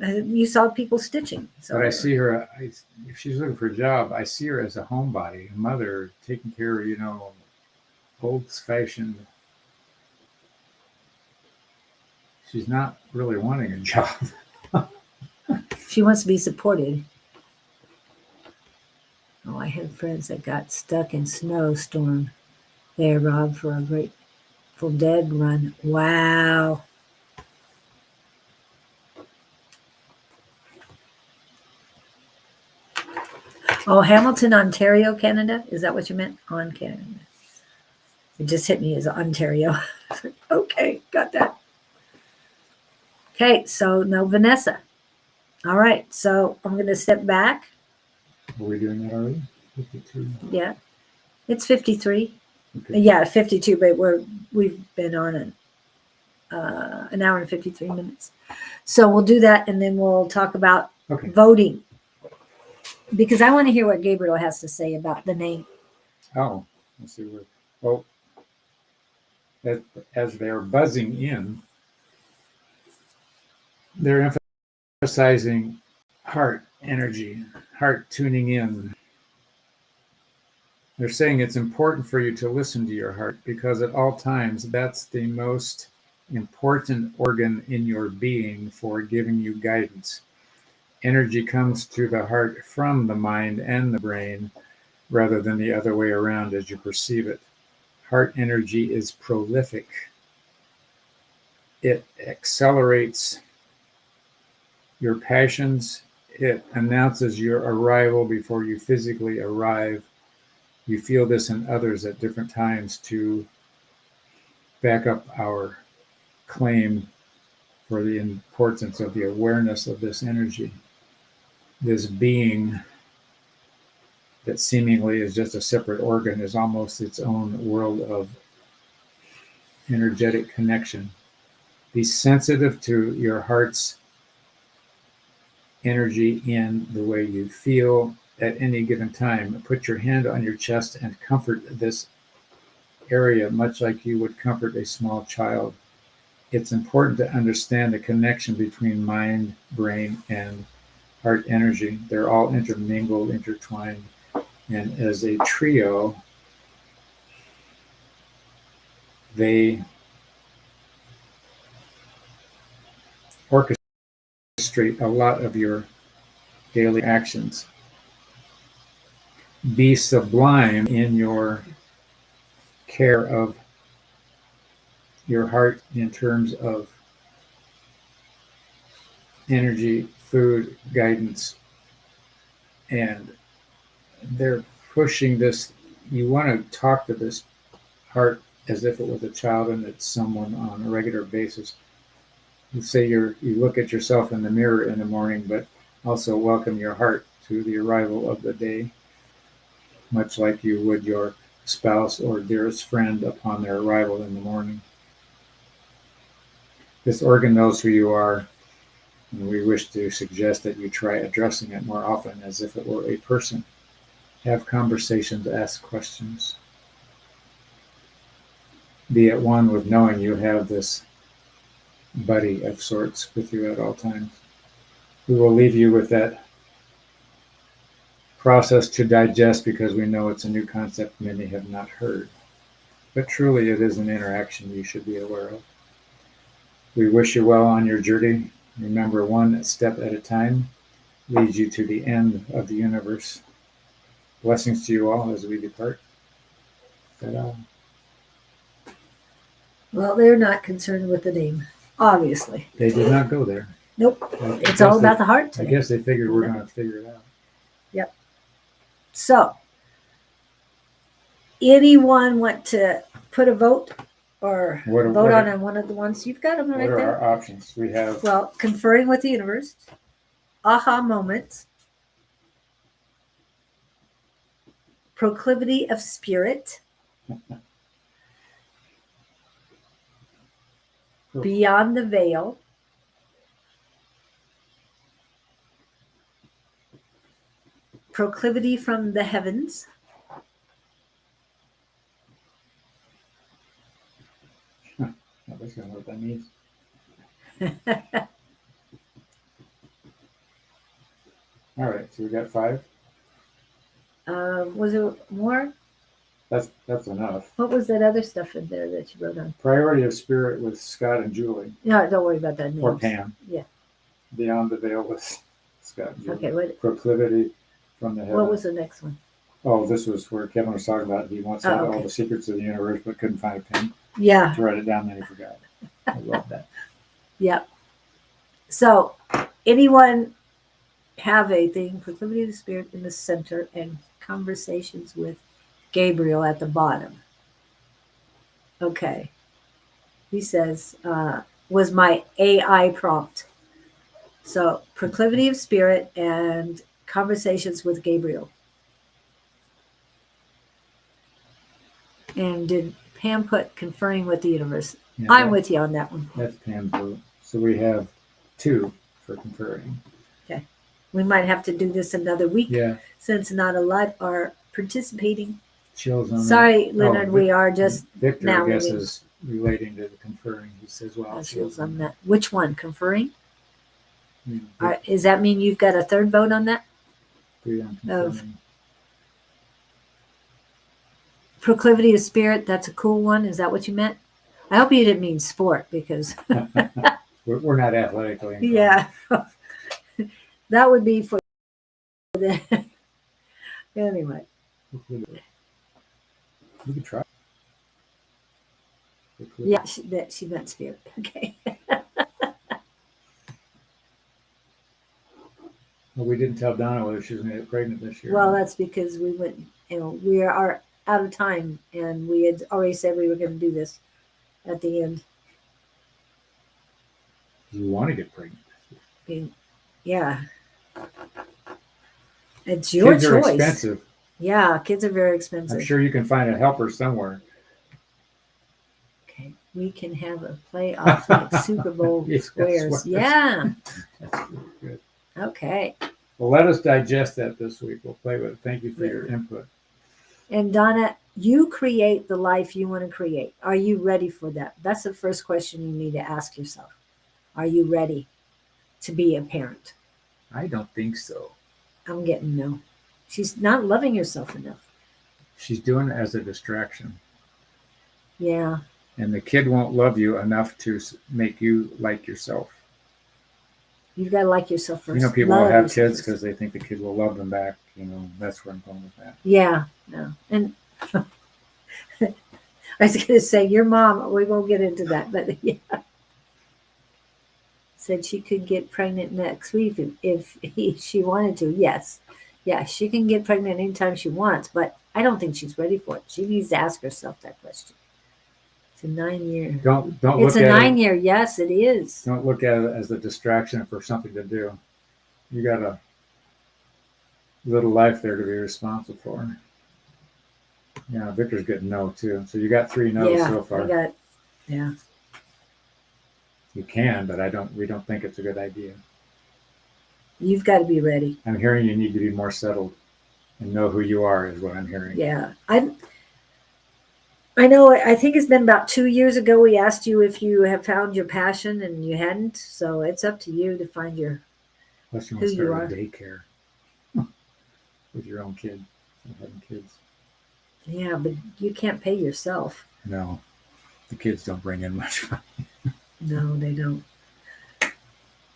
You saw people stitching. So But I see her, if she's looking for a job, I see her as a homebody, a mother, taking care of, old-fashioned. She's not really wanting a job. she wants to be supported. Oh, I had friends that got stuck in snowstorm there, Rob, for a Grateful Dead run. Wow. Oh, Hamilton, Ontario, Canada? Is that what you meant? On Canada. It just hit me as Ontario. Okay, got that. Okay, so no Vanessa. All right, so I'm going to step back. Are we doing that already? 52. Yeah, it's 53. Okay. Yeah, 52, but we've been on an hour and 53 minutes. So we'll do that, and then we'll talk about Okay. voting, because I want to hear what Gabriel has to say about the name. Oh, let's see. Well, as they're buzzing in, they're emphasizing heart energy, heart tuning in. They're saying it's important for you to listen to your heart, because at all times, that's the most important organ in your being for giving you guidance. Energy comes to the heart from the mind and the brain, rather than the other way around as you perceive it. Heart energy is prolific. It accelerates your passions. It announces your arrival before you physically arrive. You feel this in others at different times to back up our claim for the importance of the awareness of this energy. This being that seemingly is just a separate organ is almost its own world of energetic connection. Be sensitive to your heart's energy in the way you feel at any given time. Put your hand on your chest and comfort this area much like you would comfort a small child. It's important to understand the connection between mind, brain, and heart energy. They're all intermingled, intertwined, and as a trio, they orchestrate a lot of your daily actions. Be sublime in your care of your heart in terms of energy, food, guidance, and they're pushing this. You want to talk to this heart as if it was a child and it's someone on a regular basis. You say you look at yourself in the mirror in the morning, but also welcome your heart to the arrival of the day, much like you would your spouse or dearest friend upon their arrival in the morning. This organ knows who you are, and we wish to suggest that you try addressing it more often as if it were a person. Have conversations, ask questions. Be at one with knowing you have this buddy of sorts with you at all times. We will leave you with that process to digest because we know it's a new concept many have not heard. But truly, it is an interaction you should be aware of. We wish you well on your journey. Remember, one step at a time leads you to the end of the universe. Blessings to you all as we depart. Ta-da. Well, they're not concerned with the name, obviously. They did not go there. Nope. I It's guess all they- about the heart I today. guess they figured we're going to figure it out. So, anyone want to put a vote or What are- vote what on are- one of the ones you've got them What right are there? our options? We have Well, conferring with the universe, aha moments, proclivity of spirit, beyond the veil, proclivity from the heavens, nobody's going to know what that means. All right, so we got 5. was there more? That's enough. What was that other stuff in there that you wrote on? Priority of spirit with Scott and Julie, No, don't worry about that. or names. Pam. Yeah. Beyond the veil with Scott and Julie. Okay. Proclivity from the heavens. What was the next one? Oh, this was where Kevin was talking about he wants Oh, out all okay. the secrets of the universe, but couldn't find a pen Yeah. to write it down. Then he forgot. I love that. Yep. So, anyone have a thing, proclivity of the spirit in the center and conversations with Gabriel at the bottom? Okay. He says, was my AI prompt. So, proclivity of spirit and conversations with Gabriel. And did Pam put conferring with the universe? Yeah, I'm with you on that one. That's Pam's vote. So we have 2 for conferring. We might have to do this another week Yeah, since not a lot are participating. chills on Sorry, that. Leonard, Oh, we are just Victor, now I guess, leaving. is relating to the conferring. He says, well, chills on that. Which one? Conferring? Yeah, Does that mean you've got a third vote on that? agree on Of- conferring. Proclivity of spirit, that's a cool one. Is that what you meant? I hope you didn't mean sport because, We're not athletically inclined. yeah, that would be for the. Anyway, We could try. yeah, she meant spirit. Okay. Well, we didn't tell Donna whether she was going to get pregnant this year. Well, that's because we went, we are out of time and we had already said we were going to do this at the end. You want to get pregnant. I mean, yeah. It's your Kids are choice. expensive. Yeah, kids are very expensive. I'm sure you can find a helper somewhere. Okay, we can have a playoff like Super Bowl Yes, squares. squares. Yeah. That's really good. Okay. Well, let us digest that this week. We'll play with it. Thank you for your input. And Donna, you create the life you want to create. Are you ready for that? That's the first question you need to ask yourself. Are you ready to be a parent? I don't think so. I'm getting no. She's not loving herself enough. She's doing it as a distraction. Yeah. And the kid won't love you enough to make you like yourself. You've got to like yourself first. You know, people Love will have yourself kids first. because they think the kid will love them back. You know, that's where I'm going with that. Yeah, no. And I was going to say, your mom, we won't get into that, but yeah. Said she could get pregnant next week if she wanted to. Yes. Yeah, she can get pregnant anytime she wants, but I don't think she's ready for it. She needs to ask herself that question. It's a 9-year. Don't It's look a at 9-year. Yes, it is. Don't look at it as a distraction for something to do. You got a little life there to be responsible for. Yeah, Victor's getting no too. So you got 3 no's Yeah, so far. I got. Yeah. You can, but we don't think it's a good idea. You've got to be ready. I'm hearing you need to be more settled and know who you are is what I'm hearing. Yeah. I know, I think it's been about 2 years ago we asked you if you have found your passion and you hadn't. So it's up to you to find your Plus, you who want to you start are. a daycare with your own kid. Having kids. Yeah, but you can't pay yourself. No, the kids don't bring in much money. No, they don't.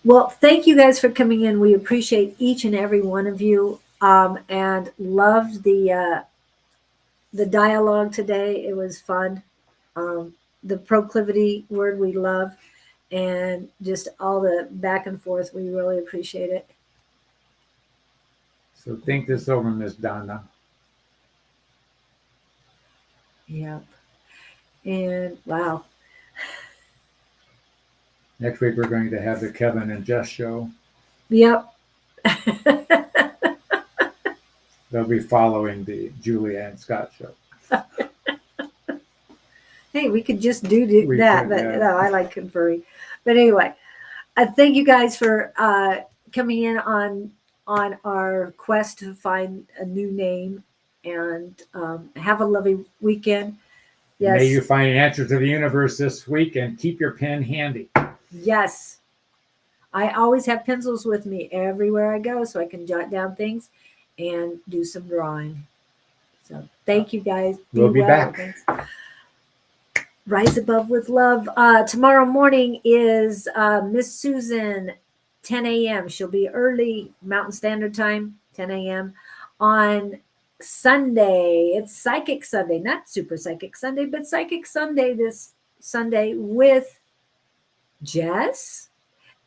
Well, thank you guys for coming in. We appreciate each and every one of you, and loved the dialogue today. It was fun. The proclivity word we love, and just all the back and forth. We really appreciate it. So think this over, Miss Donna. Yeah. And wow. Next week we're going to have the Kevin and Jess show. Yep. They'll be following the Julianne Scott show. Hey, we could just do We that, could, but yeah. no, I like conferring. But anyway, I thank you guys for coming in on our quest to find a new name, and have a lovely weekend. Yes, May you find an answer to the universe this week, and keep your pen handy. yes. I always have pencils with me everywhere I go, so I can jot down things and do some drawing. So thank you guys. We'll be back. Thanks. Rise above with love. Tomorrow morning is Miss Susan, 10 a.m. She'll be early Mountain Standard Time, 10 a.m. On Sunday, it's Psychic Sunday, not Super Psychic Sunday, but Psychic Sunday this Sunday with Jess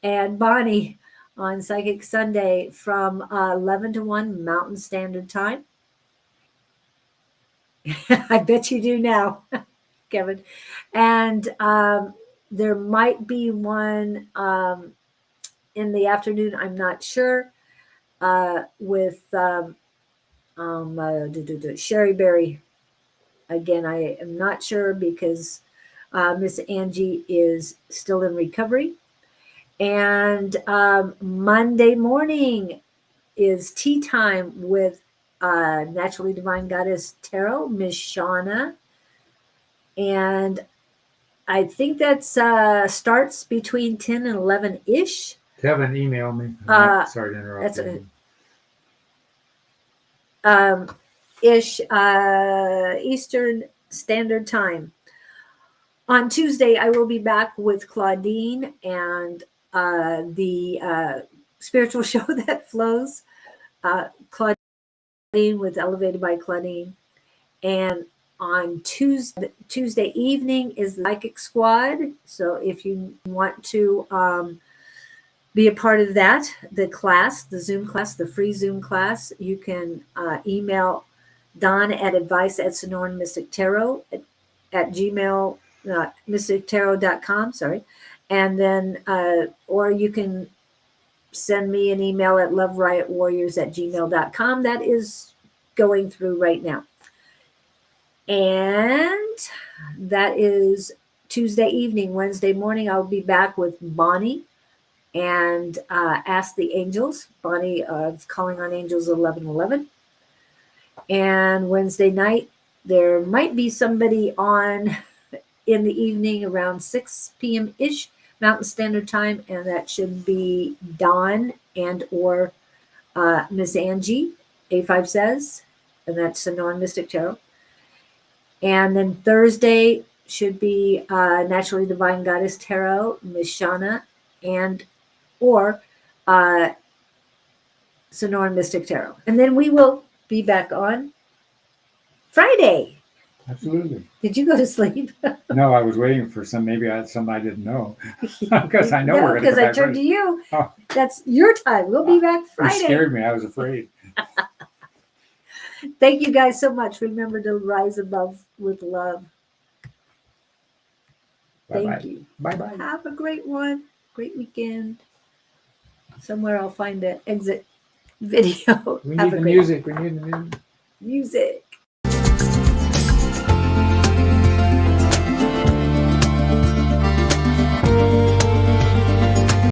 and Bonnie on Psychic Sunday from 11 to 1 Mountain Standard Time. I bet you do now, Kevin. And there might be one in the afternoon, I'm not sure, with Sherry Berry. Again, I am not sure because Miss Angie is still in recovery. And Monday morning is tea time with Naturally Divine Goddess Tarot, Miss Shauna. And I think that starts between 10 and 11-ish. Kevin, email me. Sorry to interrupt. That's you. Eastern Standard Time. On Tuesday, I will be back with Claudene and the spiritual show that flows. Claudene with Elevated by Claudene. And on Tuesday evening is the Psychic Squad. So if you want to be a part of that, the class, the Zoom class, the free Zoom class, you can email Don at advice@sonoranmystictarot at gmail, mystictarot.com, sorry. And then, or you can send me an email at loveriotwarriors@gmail.com. That is going through right now. And that is Tuesday evening. Wednesday morning, I'll be back with Bonnie and Ask the Angels. Bonnie of Calling on Angels 1111. And Wednesday night, there might be somebody on in the evening around 6 p.m.-ish Mountain Standard Time, and that should be Dawn and or Miss Angie, A5 says, and that's Sonoran Mystic Tarot. And then Thursday should be Naturally Divine Goddess Tarot, Miss Shauna, and or Sonoran Mystic Tarot. And then we will be back on Friday. Absolutely. Did you go to sleep? No, I was waiting for maybe I had something I didn't know. Because I know we're going to because go I back turned Friday. to you. Oh. That's your time. We'll be back You Friday. scared me. I was afraid. Thank you guys so much. Remember to rise above with love. Bye-bye. Thank you. Bye-bye. Have a great one. Great weekend. Somewhere I'll find the exit video. We Have need a the great music. We need the music. music.